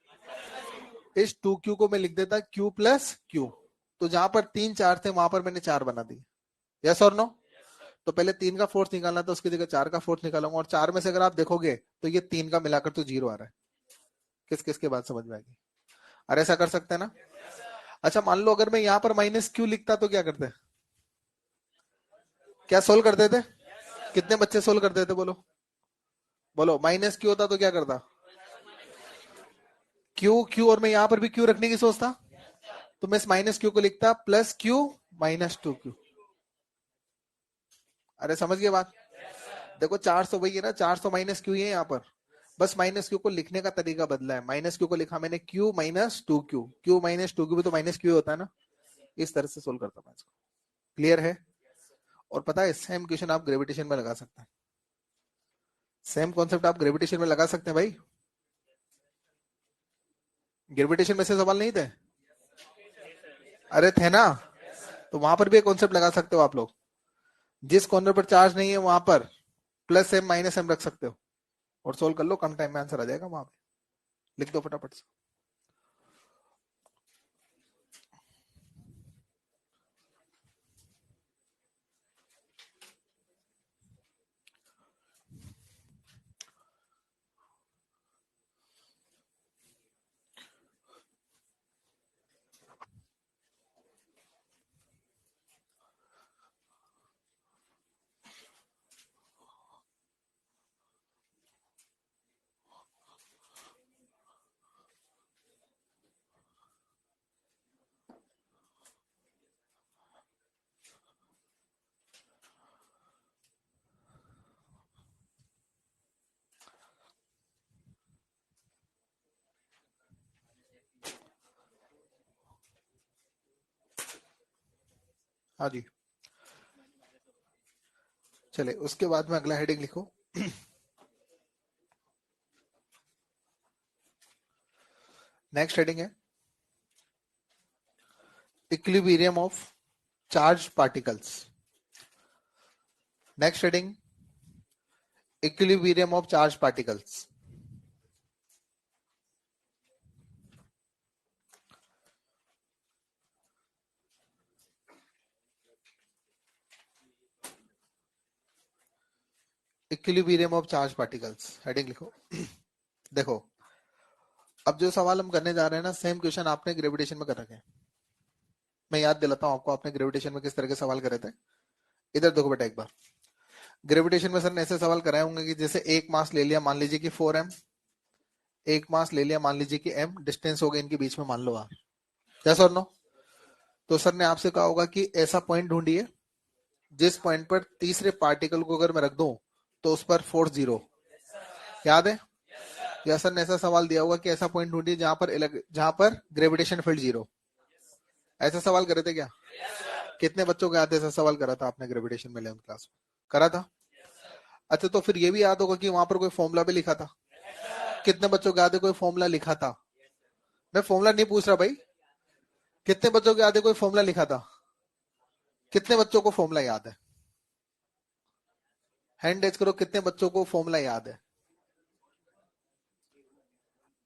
इस 2 क्यू को मैं लिख देता क्यू प्लस क्यू, तो जहां पर 3 4 थे वहां पर मैंने 4 बना दिए, यस और नो? तो पहले 3 का फोर्स निकालना था, उसकी जगह 4 का फोर्स निकालूंगा, और 4 में से अगर आप देखोगे तो ये 3 का मिलाकर तो 0 आ रहा है। किस किस के बात समझ में आएगी? अरे ऐसा कर सकते हैं ना? अच्छा मान लो अगर मैं यहाँ पर माइनस क्यू लिखता तो क्या करते? क्या सोल्व करते थे? कितने बच्चे सोल्व करते थे? बोलो बोलो, माइनस क्यू होता तो क्या करता? क्यू क्यू, और मैं यहाँ पर भी क्यू रखने की सोचता, तो मैं इस माइनस क्यू को लिखता प्लस क्यू माइनस 2 क्यू। अरे समझ गए बात? देखो 400 वही है ना, 400 माइनस क्यू ही है यहाँ पर, बस माइनस क्यू को लिखने का तरीका बदला है। माइनस क्यू को लिखा मैंने Q minus 2 Q, Q minus 2 Q भी तो माइनस क्यू होता है ना। इस तरह से सोल्व करता मैं इसको। क्लियर है? और पता है सेम क्वेश्चन आप ग्रेविटेशन में लगा सकते हैं, सेम कॉन्सेप्ट आप ग्रेविटेशन में लगा सकते हैं भाई। ग्रेविटेशन में से सवाल नहीं थे? अरे थे ना, तो वहां पर भी एक कॉन्सेप्ट लगा सकते हो आप लोग। जिस कॉर्नर पर चार्ज नहीं है वहां पर प्लस एम माइनस एम रख सकते हो, और सोल्व कर लो, कम टाइम में आंसर आ जाएगा वहां पे। लिख दो फटाफट से। हाँ जी, चले उसके बाद में अगला हेडिंग लिखो। नेक्स्ट हेडिंग है equilibrium of charge particles. Next heading equilibrium of charge particles. Equilibrium of charge particles heading लिखो। देखो अब जो सवाल हम करने जा रहे हैं ना, सेम क्वेश्चन आपने ग्रेविटेशन में कर रखे हैं। मैं याद दिलाता हूं आपको, आपने ग्रेविटेशन में किस तरह के सवाल करे थे। इधर देखो बेटा एक बार, ग्रेविटेशन में सर ने ऐसे सवाल कराए होंगे कि जैसे एक मास ले लिया, मान लीजिए कि 4m, एक मास ले लिया, मान लीजिए कि m, डिस्टेंस हो गया इनके बीच में मान लो r। यस और नो? तो सर ने आपसे कहा होगा कि ऐसा पॉइंट ढूंढिए जिस पॉइंट पर तीसरे पार्टिकल को अगर मैं रख दूं तो उस पर फोर्स 0। याद है? या सर ने ऐसा सवाल दिया होगा कि ऐसा पॉइंट ढूंढिए जहां पर ग्रेविटेशन फील्ड 0। ऐसा सवाल करे थे क्या? कितने बच्चों को याद है ऐसा सवाल करा था आपने ग्रेविटेशन में 11th क्लास में? करा था? अच्छा तो फिर ये भी याद होगा कि वहां पर कोई फॉर्मूला भी लिखा था। कितने बच्चों को याद है कोई फॉर्मूला लिखा था? मैं फॉर्मूला नहीं पूछ रहा भाई, कितने बच्चों को याद है कोई फॉर्मूला लिखा था? कितने बच्चों को फॉर्मूला याद है? हैंड रेज करो, कितने बच्चों को फॉर्मूला याद है?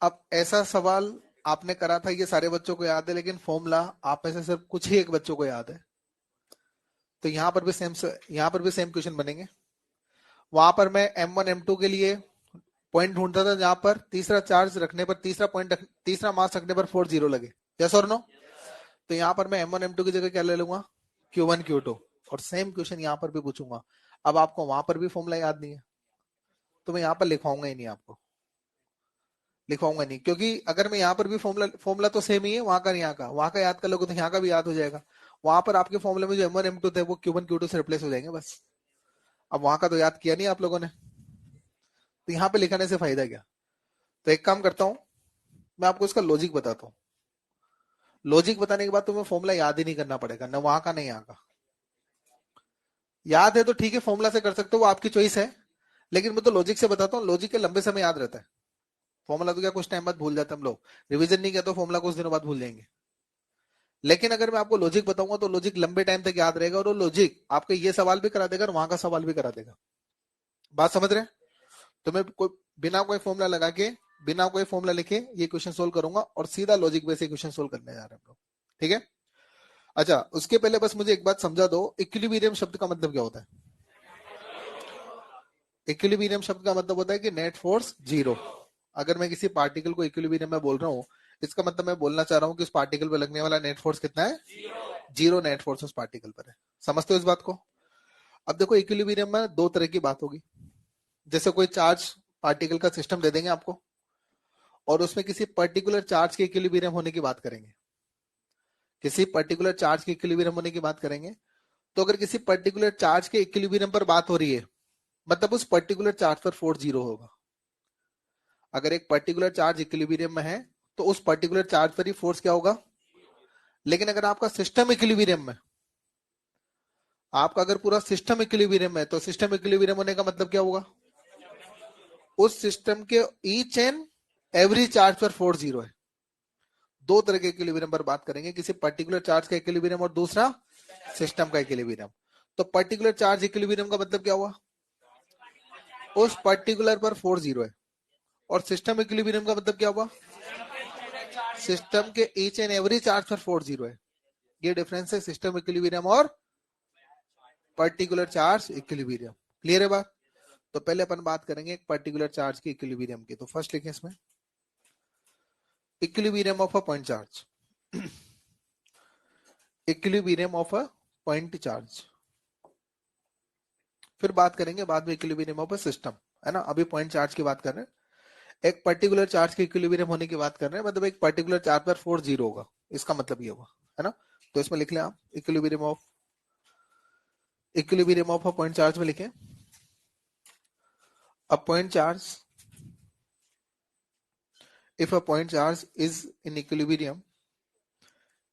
अब ऐसा सवाल आपने करा था, ये सारे बच्चों को याद है, लेकिन फॉर्मूला आप में से सिर्फ कुछ ही एक बच्चों को याद है। तो यहां पर भी सेम क्वेश्चन बनेंगे। वहां पर मैं M1 M2 के लिए पॉइंट ढूंढता था जहां पर तीसरा चार्ज रखने पर, तीसरा मास रखने पर फोर्स 0 लगे। यस और नो? तो यहाँ पर मैं M1 M2 की जगह क्या ले लूंगा? Q1 Q2। और सेम क्वेश्चन यहाँ पर भी पूछूंगा। अब आपको वहां पर भी फॉर्मूला याद नहीं है तो मैं यहाँ पर लिखवाऊंगा ही नहीं, आपको लिखवाऊंगा नहीं, क्योंकि अगर मैं यहाँ पर भी फॉर्मूला फॉर्मूला तो सेम ही है, वहां का यहाँ का, वहां का याद कर लोगे तो यहाँ का भी याद हो जाएगा। वहां पर आपके फॉर्मूले में जो M1 M2 थे वो Q1 Q2 से रिप्लेस हो जाएंगे बस। अब वहां का तो याद किया नहीं आप लोगों ने, तो यहाँ पे लिखाने से फायदा क्या? तो एक काम करता हूँ, मैं आपको इसका लॉजिक बताता हूँ। लॉजिक बताने के बाद तुम्हें फॉर्मूला याद ही नहीं करना पड़ेगा, न वहां का नहीं यहाँ का। याद है तो ठीक है, फॉर्मूला से कर सकते हो, वो आपकी चॉइस है। लेकिन मैं तो लॉजिक से बताता हूँ, लॉजिक के लंबे समय याद रहता है। फॉर्मूला तो क्या कुछ टाइम बाद भूल जाते हैं हम लोग, रिवीजन नहीं किया तो फॉर्मूला कुछ दिनों बाद भूल जाएंगे। लेकिन अगर मैं आपको लॉजिक बताऊंगा तो लॉजिक लंबे टाइम तक याद रहेगा, और वो लॉजिक आपके ये सवाल भी करा देगा और वहां का सवाल भी करा देगा। बात समझ रहे हैं? तो मैं कोई बिना कोई फॉर्मूला लगा के, बिना कोई फॉर्मूला लिखे ये क्वेश्चन सोल्व करूंगा, और सीधा लॉजिक बेस क्वेश्चन सोल्व करने जा रहे हैं हम लोग। ठीक है? अच्छा, उसके पहले बस मुझे एक बात समझा दो, इक्विलिब्रियम शब्द का मतलब क्या होता है? इक्विलिब्रियम शब्द का मतलब होता है कि नेट फोर्स जीरो। अगर मैं किसी पार्टिकल को इक्विलिब्रियम में बोल रहा हूँ, इसका मतलब मैं बोलना चाह रहा हूँ कि उस पार्टिकल पर लगने वाला नेट फोर्स कितना है? जीरो नेट फोर्स उस पार्टिकल पर है। समझते हो इस बात को? अब देखो, इक्विलिब्रियम में दो तरह की बात होगी। जैसे कोई चार्ज पार्टिकल का सिस्टम दे देंगे आपको, और उसमें किसी पर्टिकुलर चार्ज के इक्विलिब्रियम होने की बात करेंगे। किसी पर्टिकुलर चार्ज के इक्विलिब्रियम होने की बात करेंगे। तो अगर किसी पर्टिकुलर चार्ज के इक्विलिब्रियम पर बात हो रही है, मतलब उस पर्टिकुलर चार्ज पर फोर्स जीरो होगा। अगर एक पर्टिकुलर चार्ज इक्विलिब्रियम में है, तो उस पर्टिकुलर चार्ज पर ही फोर्स क्या होगा? लेकिन अगर आपका सिस्टम इक्विलिब्रियम में, आपका अगर पूरा सिस्टम इक्विलिब्रियम है, तो सिस्टम इक्विलिब्रियम होने का मतलब क्या होगा? उस सिस्टम के ईच एंड एवरी चार्ज पर फोर्स जीरो है। दो तरह के इक्विलिब्रियम पर बात करेंगे, किसी पर्टिकुलर चार्ज का इक्विलिब्रियम और दूसरा सिस्टम का इक्विलिब्रियम। तो पर्टिकुलर चार्ज इक्विलिब्रियम का मतलब क्या हुआ? उस पर्टिकुलर पर फोर्स जीरो है। और सिस्टम इक्विलिब्रियम का मतलब क्या हुआ? सिस्टम के ईच एंड एवरी चार्ज पर फोर्स जीरो है। ये डिफरेंस है सिस्टम इक्विलिब्रियम और पर्टिकुलर चार्ज इक्विलिब्रियम। क्लियर है बात? तो पहले अपन बात करेंगे एक पर्टिकुलर चार्ज की इक्विलिब्रियम की। तो फर्स्ट लिखें इसमें equilibrium of a point charge. Equilibrium of a point charge. फिर बात करेंगे बाद में इक्विलिब्रियम ऑफ अ सिस्टम, है ना? अभी पॉइंट चार्ज की बात कर रहे हैं। एक पर्टिकुलर चार्ज के इक्विलिब्रियम होने की बात कर रहे हैं, मतलब एक पर्टिकुलर चार्ज पर फोर्स जीरो होगा, इसका मतलब ये होगा, है ना? तो इसमें लिख लें आप equilibrium of a point charge में लिखें a point charge, if a point charge is in equilibrium,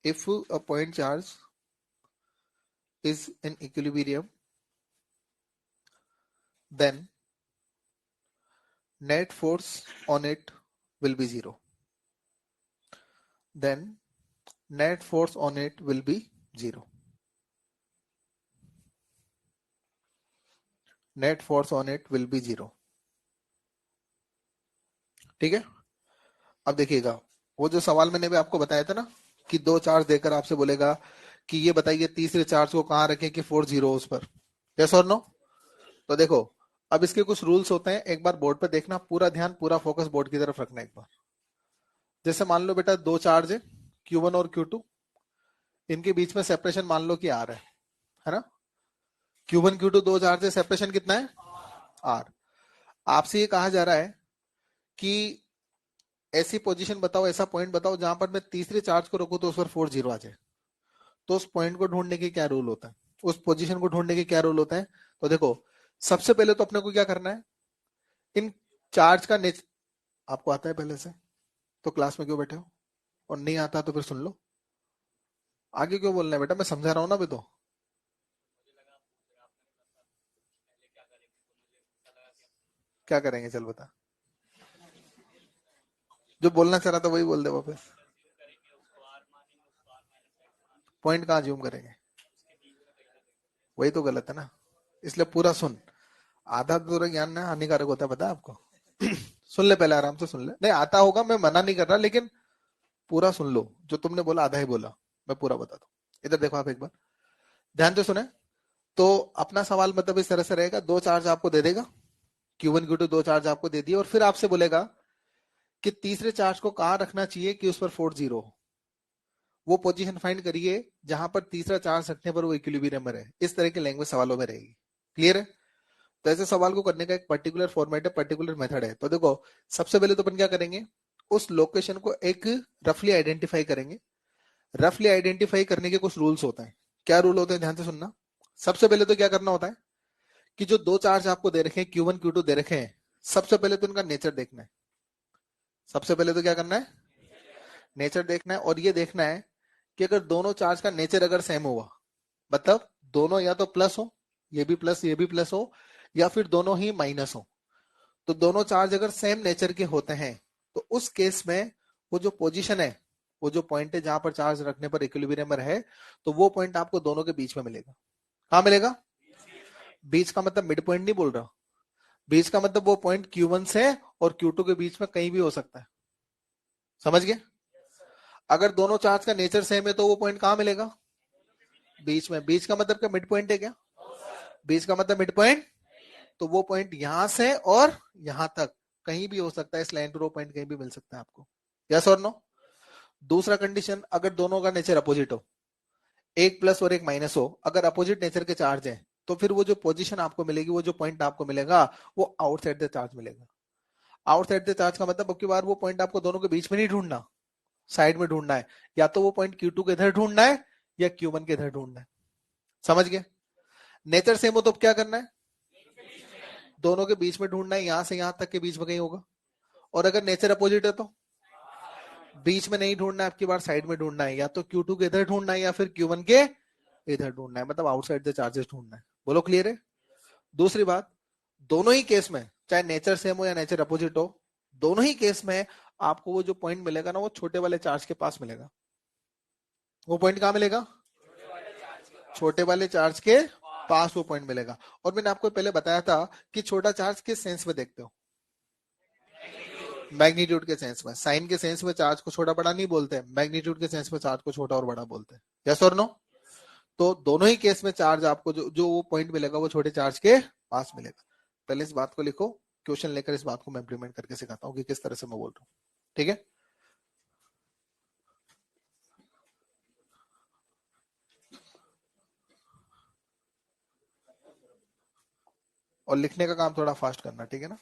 if a point charge is in equilibrium, then net force on it will be zero. Then net force on it will be zero. Net force on it will be zero. ठीक है? अब देखिएगा, वो जो सवाल मैंने भी आपको बताया था ना, कि दो चार्ज देकर आपसे बोलेगा कि ये बताइए तीसरे चार्ज को कहां रखें कि फोर्स जीरो उस पर। यस और नो? तो देखो, अब इसके कुछ रूल्स होते हैं, एक बार बोर्ड पर देखना, पूरा ध्यान पूरा फोकस बोर्ड की तरफ रखना एक बार। जैसे मान लो बेटा दो चार्ज है Q1 और Q2, इनके बीच में सेपरेशन मान लो कि R है ना? Q1 Q2 दो चार्ज है, सेपरेशन कितना है? R। आपसे ये कहा जा रहा है कि ऐसी पोजीशन बताओ, ऐसा पॉइंट बताओ जहां पर मैं तीसरे चार्ज को रखूं तो उस पर फोर्स जीरो आ जाए। तो उस पॉइंट को ढूंढने के क्या रूल होता है, उस पोजीशन को ढूंढने के क्या रूल होता है? तो देखो, सबसे पहले तो अपने को क्या करना है, इन चार्ज का नेचर आपको आता है पहले से, तो क्लास में क्यों बैठे हो? और नहीं आता तो फिर सुन लो, आगे क्यों बोलना है बेटा, मैं समझा रहा हूं ना अभी तो। क्या करेंगे, चल बता। जो बोलना चाह रहा था वही बोल दे वापस। पॉइंट कहाँ ज्यूम करेंगे? वही तो गलत है ना, इसलिए पूरा सुन। आधा तो पूरा ज्ञान ना हानिकारक होता है, पता है आपको? सुन ले पहले, आराम से सुन ले। नहीं आता होगा, मैं मना नहीं कर रहा, लेकिन पूरा सुन लो। जो तुमने बोला आधा ही बोला, मैं पूरा बता दूं। इधर देखो आप एक बार ध्यान से सुने। तो अपना सवाल मतलब इस तरह से रहेगा, दो चार्ज आपको दे देगा, Q1 Q2 दो चार्ज आपको दे दिए, और फिर आपसे बोलेगा कि तीसरे चार्ज को कहां रखना चाहिए कि उस पर फोर्स जीरो हो। वो पोजीशन फाइंड करिए जहां पर तीसरा चार्ज रखने पर वो इक्विलिब्रियम में रहे। इस तरह की लैंग्वेज सवालों में रहेगी। क्लियर है? तो ऐसे सवाल को करने का एक पर्टिकुलर फॉर्मेट है, पर्टिकुलर मेथड है। तो देखो, सबसे पहले तो अपन क्या करेंगे, उस लोकेशन को एक रफली आइडेंटिफाई करेंगे। रफली आइडेंटिफाई करने के कुछ रूल्स होते हैं। क्या रूल होते हैं, ध्यान से सुनना। सबसे पहले तो क्या करना होता है कि जो दो चार्ज आपको दे रखे हैं Q1 Q2 दे रखे हैं, सबसे पहले तो उनका नेचर देखना है। सबसे पहले तो क्या करना है, नेचर देखना है। और ये देखना है कि अगर दोनों चार्ज का नेचर अगर सेम हुआ, मतलब दोनों या तो प्लस हो, ये भी प्लस ये भी प्लस हो, या फिर दोनों ही माइनस हो। तो दोनों चार्ज अगर सेम नेचर के होते हैं, तो उस केस में वो जो पोजीशन है, वो जो पॉइंट है जहां पर चार्ज रखने पर इक्विलिब्रियम में है, तो वो पॉइंट आपको दोनों के बीच में मिलेगा। कहां मिलेगा? बीच का मतलब मिड पॉइंट नहीं बोल रहा। बीच का मतलब वो पॉइंट Q1 से और Q2 के बीच में कहीं भी हो सकता है। समझ गए? अगर दोनों चार्ज का नेचर सेम है तो वो पॉइंट कहां मिलेगा? बीच में, बीच का मतलब क्या मिड पॉइंट है क्या? बीच का मतलब मिड पॉइंट, तो वो पॉइंट यहां से और यहां तक कहीं भी हो सकता है, इस लाइन पे वो पॉइंट कहीं भी मिल सकता है आपको, यस और नो? दूसरा कंडीशन, अगर दोनों का नेचर अपोजिट हो, एक प्लस और एक माइनस हो, अगर अपोजिट नेचर के चार्ज है तो फिर वो जो पोजीशन आपको मिलेगी, वो जो पॉइंट आपको मिलेगा, वो आउटसाइड द चार्ज मिलेगा। आउटसाइड द चार्ज का मतलब अब की बार वो पॉइंट आपको दोनों के बीच में नहीं ढूंढना, साइड में ढूंढना है, या तो वो पॉइंट Q2 के इधर ढूंढना है या Q1 के इधर ढूंढना है। समझ गए? नेचर सेम हो तो क्या करना है? दोनों के बीच में ढूंढना है, यहां से यहां तक के बीच में कहीं होगा। और अगर नेचर अपोजिट है तो बीच में नहीं ढूंढना है, आपकी बार साइड में ढूंढना है, या तो Q2 के इधर ढूंढना है या फिर Q1 के इधर ढूंढना है, मतलब आउटसाइड द चार्जेस ढूंढना है। बोलो क्लियर है? दूसरी बात, दोनों ही केस में, चाहे नेचर सेम हो या नेचर अपोजिट हो, दोनों ही केस में आपको वो जो पॉइंट मिलेगा ना, वो छोटे वाले चार्ज के पास मिलेगा। वो पॉइंट कहां मिलेगा? छोटे वाले चार्ज के पास वो पॉइंट मिलेगा। और मैंने आपको पहले बताया था कि छोटा चार्ज किस सेंस में देखते हो? मैग्नीट्यूड के सेंस में। साइन के सेंस में चार्ज को छोटा बड़ा नहीं बोलते, मैग्नीट्यूड के सेंस में चार्ज को छोटा और बड़ा बोलते हैं। यस और नो? तो दोनों ही केस में चार्ज आपको जो जो वो पॉइंट मिलेगा, वो छोटे चार्ज के पास मिलेगा। पहले इस बात को लिखो, क्वेश्चन लेकर इस बात को मैं इंप्लीमेंट करके सिखाता हूँ कि किस तरह से मैं बोल रहा हूँ। ठीक है? और लिखने का काम थोड़ा फास्ट करना, ठीक है ना?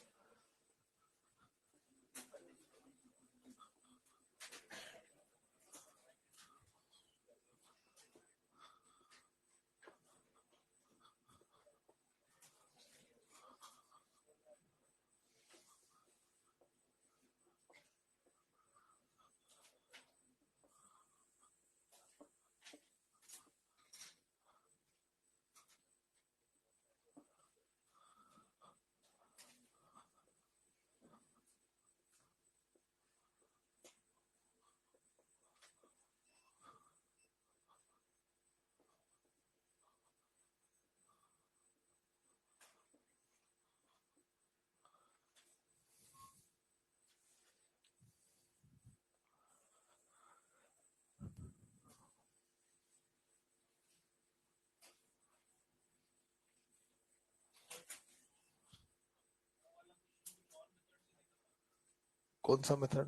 कौन सा मेथड?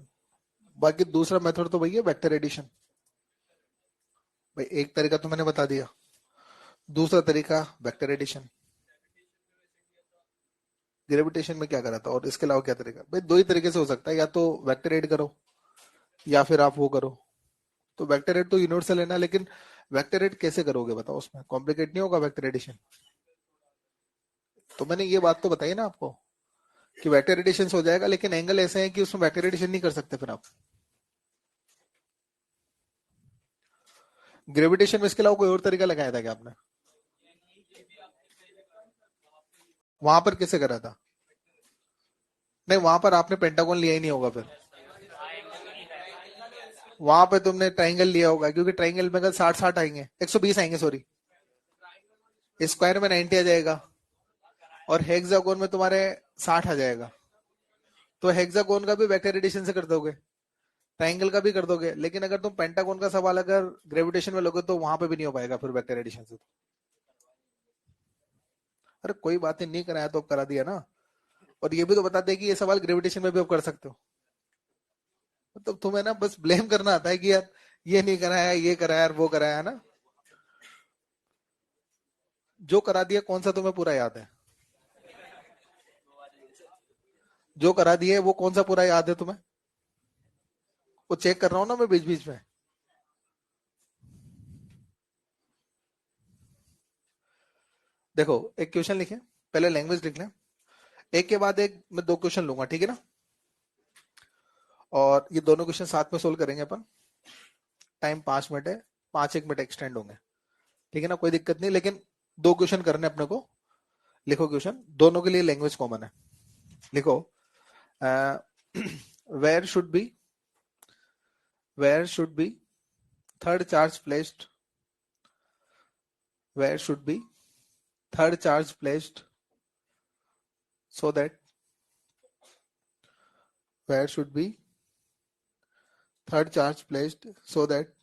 बाकी दूसरा मेथड तो भैया वेक्टर एडिशन। भाई एक तरीका तो मैंने बता दिया, दूसरा तरीका वेक्टर एडिशन। ग्रेविटेशन में क्या करा था, और इसके अलावा क्या तरीका? भाई दो ही तरीके से हो सकता है, या तो वेक्टर एड करो या फिर आप वो करो। तो वेक्टर एड तो यूनिवर्सल है ना, लेकिन वेक्टर एड कैसे करोगे बताओ? उसमें कॉम्प्लिकेट नहीं होगा वेक्टर एडिशन? तो मैंने ये बात तो बताई ना आपको कि वेक्टर एडिशन हो जाएगा, लेकिन एंगल ऐसे है कि उसमें वेक्टर एडिशन नहीं कर सकते फिर आप। ग्रेविटेशन में इसके अलावा कोई और तरीका लगाया था क्या आपने? वहां पर कैसे करा था? नहीं, वहां पर आपने पेंटागन लिया ही नहीं होगा फिर। वहां पे तुमने ट्राइंगल लिया होगा, क्योंकि ट्राइंगल में अगर 60-60 आएंगे, 120 आएंगे सॉरी, स्क्वायर में 90 आ जाएगा, और हेक्सागोन में तुम्हारे 60 आ जाएगा। तो हेक्सागोन का भी वेक्टर एडिशन से कर दोगे, ट्राइंगल का भी कर दोगे, लेकिन अगर तुम पेंटागोन का सवाल अगर ग्रेविटेशन में लोगे तो वहां पे भी नहीं हो पाएगा फिर वेक्टर एडिशन से। अरे कोई बात नहीं, कराया तो अब करा दिया ना। और ये भी तो बता दे कि ये सवाल ग्रेविटेशन में भी आप कर सकते हो। तो तुम्हें ना बस ब्लेम करना आता है कि यार ये नहीं कराया, ये कराया, वो कराया ना। जो करा दिया कौन सा तुम्हें पूरा याद है? जो करा दिया है वो कौन सा पूरा याद है तुम्हें? वो चेक कर रहा हूं ना मैं बीच बीच में। देखो, एक क्वेश्चन लिखे, पहले लैंग्वेज लिख लें, एक के बाद एक मैं दो क्वेश्चन लूंगा, ठीक है ना? और ये दोनों क्वेश्चन साथ में सोल्व करेंगे अपन। टाइम 5 मिनट है, 5-1 मिनट एक्सटेंड होंगे, ठीक है ना? कोई दिक्कत नहीं, लेकिन दो क्वेश्चन करने अपने को। लिखो क्वेश्चन, दोनों के लिए लैंग्वेज कॉमन है। लिखो, where should be, where should be third charge placed, where should be third charge placed so that, where should be third charge placed so that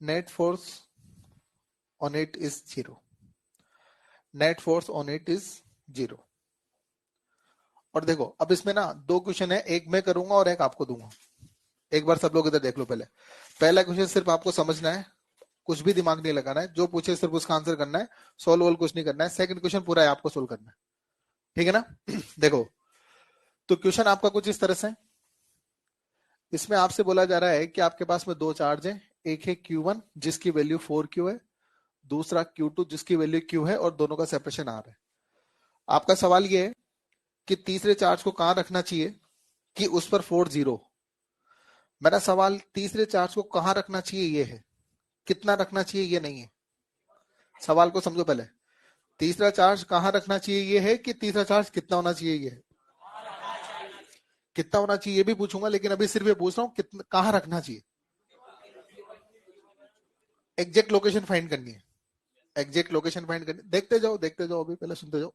net force on it is 0, net force on it is 0। और देखो अब इसमें ना दो question है, एक मैं करूंगा और एक आपको दूंगा। एक बार सब लोग इधर देख लो। पहले पहला क्वेश्चन सिर्फ आपको समझना है, कुछ भी दिमाग नहीं लगाना है, जो पूछे सिर्फ उसका आंसर करना है, सोल्व वोल्व कुछ नहीं करना है। सेकंड क्वेश्चन पूरा है आपको सोल्व करना है, ठीक है ना? देखो तो क्वेश्चन आपका कुछ इस तरह से, इसमें आपसे बोला जा रहा है कि आपके पास में दो चार्ज है, एक है Q1 जिसकी वैल्यू 4Q है, दूसरा Q2 जिसकी वैल्यू Q है, और दोनों का सेपरेशन R है। आपका सवाल ये है कि तीसरे चार्ज को कहां रखना चाहिए कि उस पर फोर्स 0। मेरा सवाल तीसरे चार्ज को कहां रखना चाहिए ये है, कितना रखना चाहिए ये नहीं है। सवाल को समझो पहले, तीसरा चार्ज कहां रखना चाहिए ये है कि तीसरा चार्ज कितना होना चाहिए ये है। कितना होना चाहिए ये भी पूछूंगा, लेकिन अभी सिर्फ ये पूछ रहा हूं कितना कहां रखना चाहिए। एग्जैक्ट लोकेशन फाइंड करनी है, एग्जैक्ट लोकेशन फाइंड करनी। देखते जाओ अभी, पहले सुनते जाओ।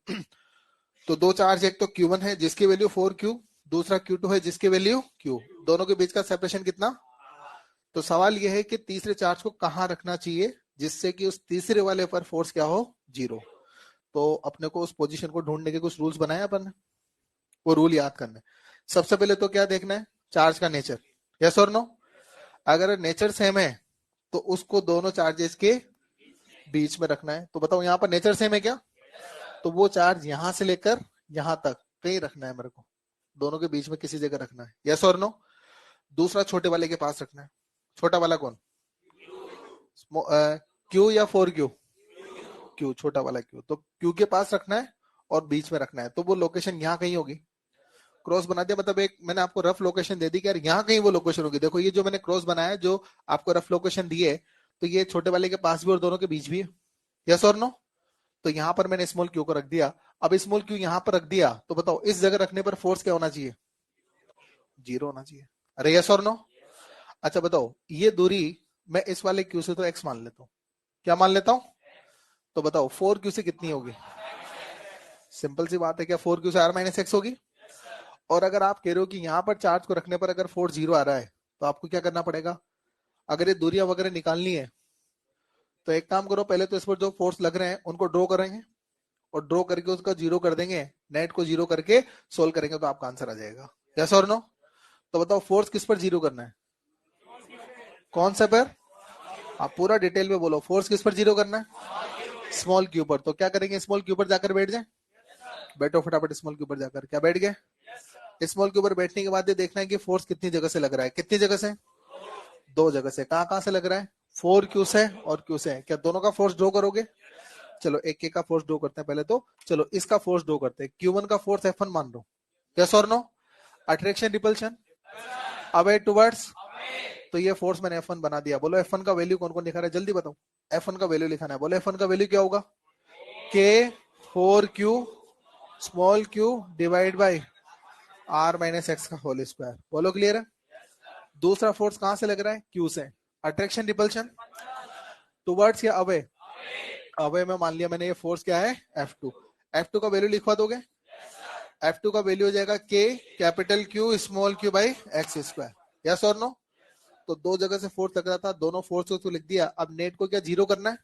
तो दो चार्ज, एक तो Q1 है जिसकी वैल्यू 4Q, दूसरा Q2 है जिसकी वैल्यू Q, दोनों के बीच का सेपरेशन कितना। तो सवाल यह है कि तीसरे चार्ज को कहां रखना चाहिए जिससे कि उस तीसरे वाले पर फोर्स क्या हो, 0। तो अपने को उस पोजीशन को ढूंढने के कुछ रूल्स बनाए अपन ने, वो रूल याद करना है। सबसे पहले तो क्या देखना है, चार्ज का नेचर, यस और नो। अगर नेचर सेम है तो उसको दोनों चार्जेस के बीच में रखना है। तो बताओ यहाँ पर नेचर सेम है क्या? तो वो चार्ज यहां से लेकर यहां तक कहीं रखना है मेरे को, दोनों के बीच में किसी जगह रखना है, यस और नो। दूसरा छोटे वाले के पास रखना है। छोटा वाला कौन, क्यू या 4Q? क्यू, छोटा वाला क्यू। तो क्यू के पास रखना है और बीच में रखना है। तो वो लोकेशन यहाँ कहीं होगी, क्रॉस बना दिया, मतलब एक मैंने आपको रफ लोकेशन दे दी कि यार यहाँ कहीं वो लोकेशन होगी। देखो ये जो मैंने क्रॉस बनाया, जो आपको रफ लोकेशन दी है, तो ये छोटे वाले के पास भी और दोनों के बीच भी है, यस और नो। तो यहाँ पर मैंने स्मॉल क्यू को रख दिया। अब स्मॉल क्यू यहाँ पर रख दिया, तो बताओ इस जगह रखने पर फोर्स क्या होना चाहिए, 0 होना चाहिए। अरे यस और नो। अच्छा बताओ ये दूरी मैं इस वाले क्यू से तो x मान लेता हूँ, क्या मान लेता हूँ? तो बताओ 4Q से कितनी होगी? सिंपल सी बात है, क्या 4Q से R माइनस एक्स होगी? और अगर आप कह रहे हो कि यहाँ पर चार्ज को रखने पर अगर फोर्स 0 आ रहा है, तो आपको क्या करना पड़ेगा? अगर ये दूरियां वगैरह निकालनी है तो एक काम करो, पहले तो इस पर जो फोर्स लग रहे हैं उनको ड्रॉ करेंगे, और ड्रॉ करके उसका 0 कर देंगे, नेट को 0 करके सोल्व करेंगे तो आपका आंसर आ जाएगा, यस और नो। तो बताओ फोर्स किस पर 0 करना है, कौन सा पर? आप पूरा डिटेल में बोलो, फोर्स किस पर 0 करना है? स्मॉल क्यू पर। तो क्या करेंगे, स्मॉल क्यू पर जाकर बैठ जाए, बैठो फटाफट स्मॉल क्यू पर जाकर, क्या बैठ गए? स्मॉल क्यू पर बैठने के बाद ये देखना है कि फोर्स कितनी जगह से लग रहा है, कितनी जगह से? दो जगह से। कहां कहां से लग रहा है? 4Q से और Q से। क्या दोनों का फोर्स ड्रॉ करोगे? चलो एक एक का फोर्स ड्रॉ करते हैं पहले तो। चलो इसका फोर्स ड्रॉ करते हैं। Q1 का फोर्स F1 मान लो, यस और no. Attraction repulsion, away towards. तो ये फोर्स मैंने F1 बना दिया। बोलो F1 का वैल्यू कौन कौन लिखा रहा है, जल्दी बताओ। F1 का वैल्यू लिखाना है, बोलो F1 का वैल्यू क्या होगा? K 4Q small q divide by R minus x का होल स्क्वायर। बोलो क्लियर है? दूसरा फोर्स कहां से लग रहा है? Q से। अट्रैक्शन रिपल्शन, टुवर्ड्स या अवे? अवे में मान लिया मैंने, ये फोर्स क्या है? F2। F2 का वैल्यू लिखवा दोगे? F2 का वैल्यू हो जाएगा K capital Q small q by x square, yes और नो। तो दो जगह से फोर्स लग रहा था, दोनों फोर्स को तो लिख दिया। अब नेट को क्या 0 करना है?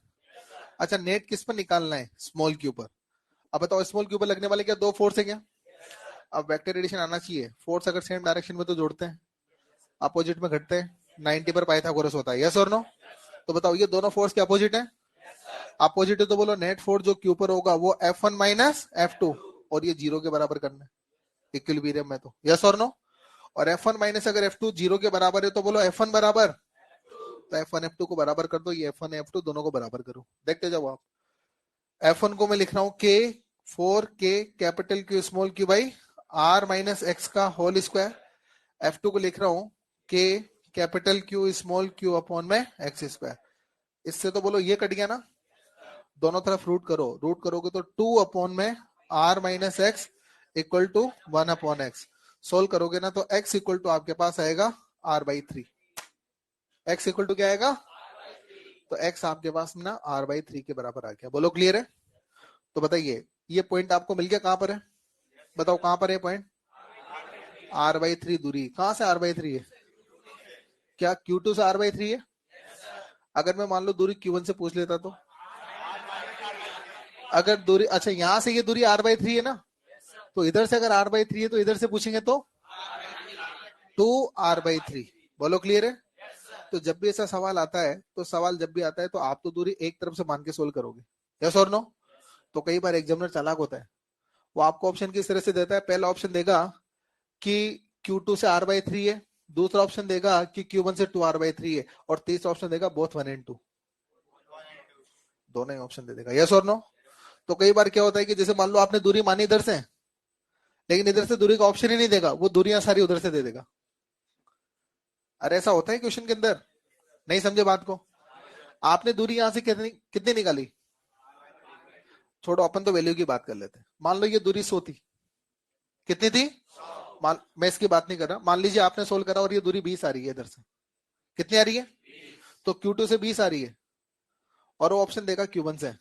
अच्छा नेट किस पर निकालना है? स्मॉल क्यू पर। अब बताओ स्मॉल क्यू पर लगने वाले क्या दो फोर्स है क्या? अब वेक्टर एडिशन आना चाहिए। फोर्स अगर सेम डायरेक्शन में तो जोड़ते हैं, अपोजिट में घटते हैं। 90 पर पाइथागोरस होता है, यस और नो। तो बताओ ये दोनों फोर्स के अपोजिट है? अपोजिट है तो बोलो नेट फोर्स जो क्यू पर होगा वो F1 माइनस F2, और ये 0 के बराबर करना है इक्विलिब्रियम में, तो यस और नो। और F1 माइनस अगर F2 0 के बराबर है तो बोलो F1 बराबर, तो F1 F2 को बराबर कर दो, ये F1 F2 दोनों को बराबर करो। देखते जाओ आप। F1 को मैं लिख रहा हूं K 4K capital Q small q by R minus x का होल स्क्वायर। F2 को लिख रहा हूं K capital Q small q upon में एक्स स्क्वायर। इससे तो बोलो ये कट गया ना, दोनों तरफ रूट करो, रूट करोगे तो 2 अपॉन में R minus x equal to 1 upon x. Solve करोगे ना तो x इक्वल टू आपके पास आएगा R/3। x इक्वल टू क्या आएगा? तो x आपके पास ना R/3 के बराबर आ गया। बोलो क्लियर है? तो बताइए ये पॉइंट आपको मिल गया, कहां पर है? बताओ कहां पर है पॉइंट? R/3 दूरी। कहां से R/3 है? क्या Q2 से R/3 है? अगर मैं मान लो दूरी Q1 से पूछ लेता तो, अगर दूरी, अच्छा यहां से ये दूरी r/3 है ना, तो इधर से अगर r/3 है तो इधर से पूछेंगे तो 2r/3। बोलो क्लियर है? तो जब भी ऐसा सवाल आता है, तो सवाल जब भी आता है तो आप तो दूरी एक तरफ से मान के सोल्व करोगे, यस और नो? तो कई बार एग्जामिनर चालाक होता है, वो आपको ऑप्शन किस तरह से देता है, पहला ऑप्शन देगा कि Q2 से r/3 है, दूसरा ऑप्शन देगा कि Q1 से 2r/3 है, और तीसरा ऑप्शन देगा बोथ 1 and 2, दोनों ही ऑप्शन दे देगा, यस और नो? तो कई बार क्या होता है कि जैसे मान लो आपने दूरी मानी इधर से, लेकिन इधर से दूरी का ऑप्शन ही नहीं देगा, वो दूरियां सारी उधर से दे देगा। अरे ऐसा होता है क्वेश्चन के अंदर, नहीं समझे बात को? आपने दूरी यहां से कितनी कितनी निकाली, छोड़ो अपन तो वैल्यू की बात कर लेते हैं। मान लो ये दूरी 100 थी, कितनी थी? मान, मैं इसकी बात नहीं कर रहा, मान लीजिए आपने सोल्व करा और ये दूरी 20 आ रही है इधर से, कितनी आ रही है? तो Q2 से 20 आ रही है, और वो ऑप्शन देगा Q1 से,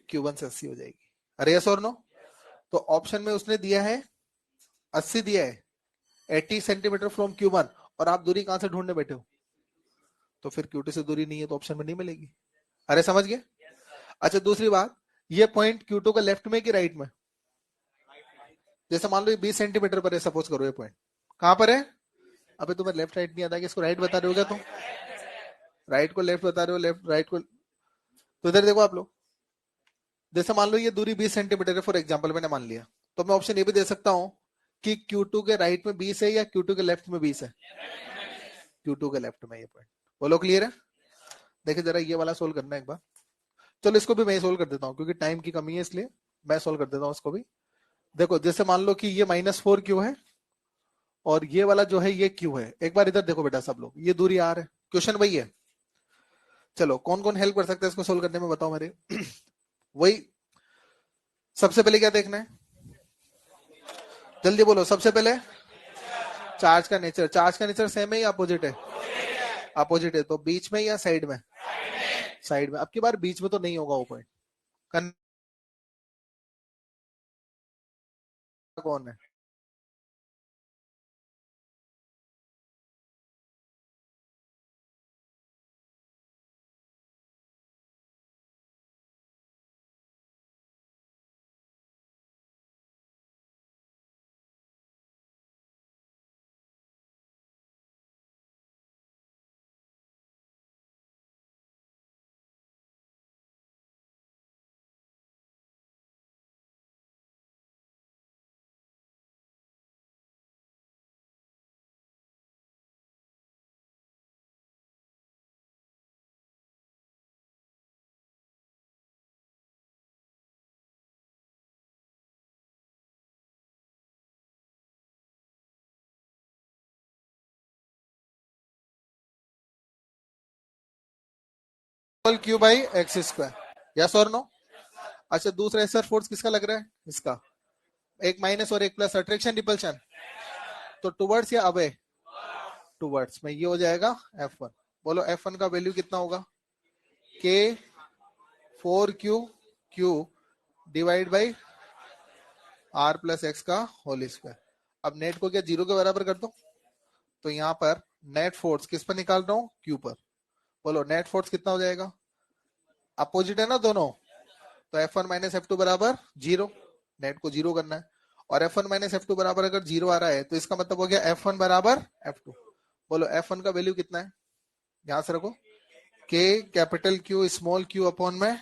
Q1 से 80 हो जाएगी। अरे यस और नो? तो ऑप्शन में उसने दिया है 80 दिया है, 80 सेंटीमीटर फ्रॉम Q1, और आप दूरी कहां से ढूंढने बैठे हो? तो फिर Q2 से दूरी नहीं है तो ऑप्शन में नहीं मिलेगी। अरे समझ गए? अच्छा दूसरी बात, ये पॉइंट Q2 का लेफ्ट में कि राइट में? जैसे मान लो ये 20 सेंटीमीटर पर है, सपोज करो ये पॉइंट कहां पर है? अबे तुम्हें लेफ्ट राइट नहीं आता कि इसको राइट बता रहे हो क्या तुम? राइट को लेफ्ट बता रहे हो, लेफ्ट राइट को, तो इधर देखो आप लोग, जैसे मान लो ये दूरी 20 सेंटीमीटर है फॉर एग्जांपल, मैंने मान लिया, तो मैं ऑप्शन ये भी दे सकता हूं कि Q2 के राइट में 20 है या Q2 के लेफ्ट में 20 है? Q2 के लेफ्ट में ये पॉइंट। बोलो क्लियर है? देखिए जरा ये वाला सोल्व करना है एक बार। चलो इसको भी मैं सोल्व कर देता हूँ, क्योंकि टाइम की कमी है इसलिए मैं सोल्व कर देता हूँ इसको भी। देखो जैसे मान लो कि ये -4Q है, और ये वाला जो है ये Q है। एक बार इधर देखो बेटा सब लोग, ये दूरी R है, क्वेश्चन वही है। चलो कौन कौन हेल्प कर सकता है इसको सोल्व करने में, बताओ मेरे। वही, सबसे पहले क्या देखना है, जल्दी बोलो सबसे पहले। चार्ज का नेचर, चार्ज का नेचर सेम है या अपोजिट है? अपोजिट है, तो बीच में या साइड में? साइड में। अब की बार बीच में तो नहीं होगा वो पॉइंट, कौन है? Q by x square, yes और नो? अच्छा दूसरा एसर फोर्स किसका लग रहा है? इसका, एक माइनस और एक प्लस, अट्रैक्शन रिपल्शन, तो टुवर्ड्स या अवे? टुवर्ड्स में, ये हो जाएगा F1। बोलो F1 का वैल्यू कितना होगा? K 4Q Q divide by R plus x का होल स्क्वायर। अब नेट को क्या जीरो के बराबर कर दो, तो यहाँ पर नेट फोर्स किस पर निकाल रहा हूँ? Q पर। बोलो नेट फोर्स कितना हो जाएगा? अपोजिट है ना दोनों, तो F1 माइनस F2 बराबर जीरो, नेट को जीरो करना है। और F1 माइनस F2 बराबर अगर जीरो आ रहा है, तो इसका मतलब हो गया F1 बराबर F2। बोलो F1 का वैल्यू कितना है, यहां से रखो, K capital Q small q upon में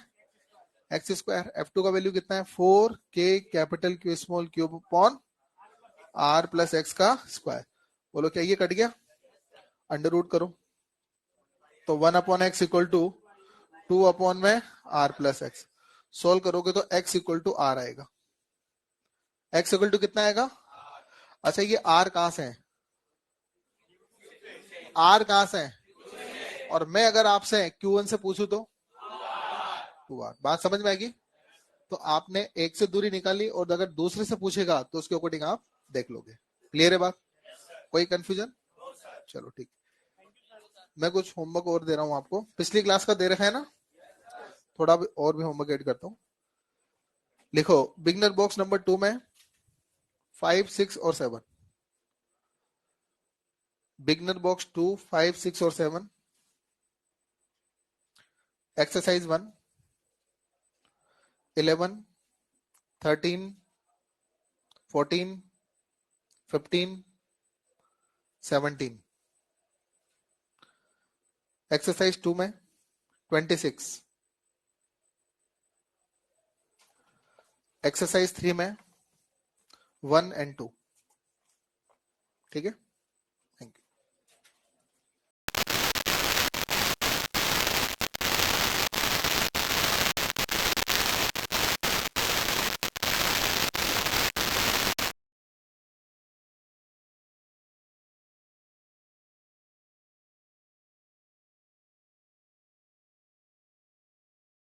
एक्स स्क्वायर। F2 का वैल्यू कितना है? 4K capital Q small q upon R plus x का स्क्वायर। बोलो क्या ये कट गया? अंडर रूट करो, तो 1 upon x equal to 2 upon में R प्लस एक्स। सोल्व करोगे तो x इक्वल टू R आएगा। x इक्वल टू कितना आएगा? अच्छा ये R कहां से है? R कहां से है? और मैं अगर आपसे Q1 से पूछूं तो 2R, बात समझ में आएगी? तो आपने एक से दूरी निकाली, और अगर दूसरे से पूछेगा तो उसके अकॉर्डिंग आप देख लोगे। क्लियर है बात? कोई कंफ्यूजन? चलो ठीक। मैं कुछ होमवर्क और दे रहा हूं आपको, पिछली क्लास का दे रखा है ना, थोड़ा और भी होमवर्क ऐड करता हूं। लिखो बिगनर बॉक्स नंबर 2 में 5, 6 और 7, बिगनर बॉक्स 2, 5, 6 और 7 एक्सरसाइज 1, 11, 13, 14, 15, 17। एक्सरसाइज 2 में 26। एक्सरसाइज 3 में 1 and 2। ठीक है।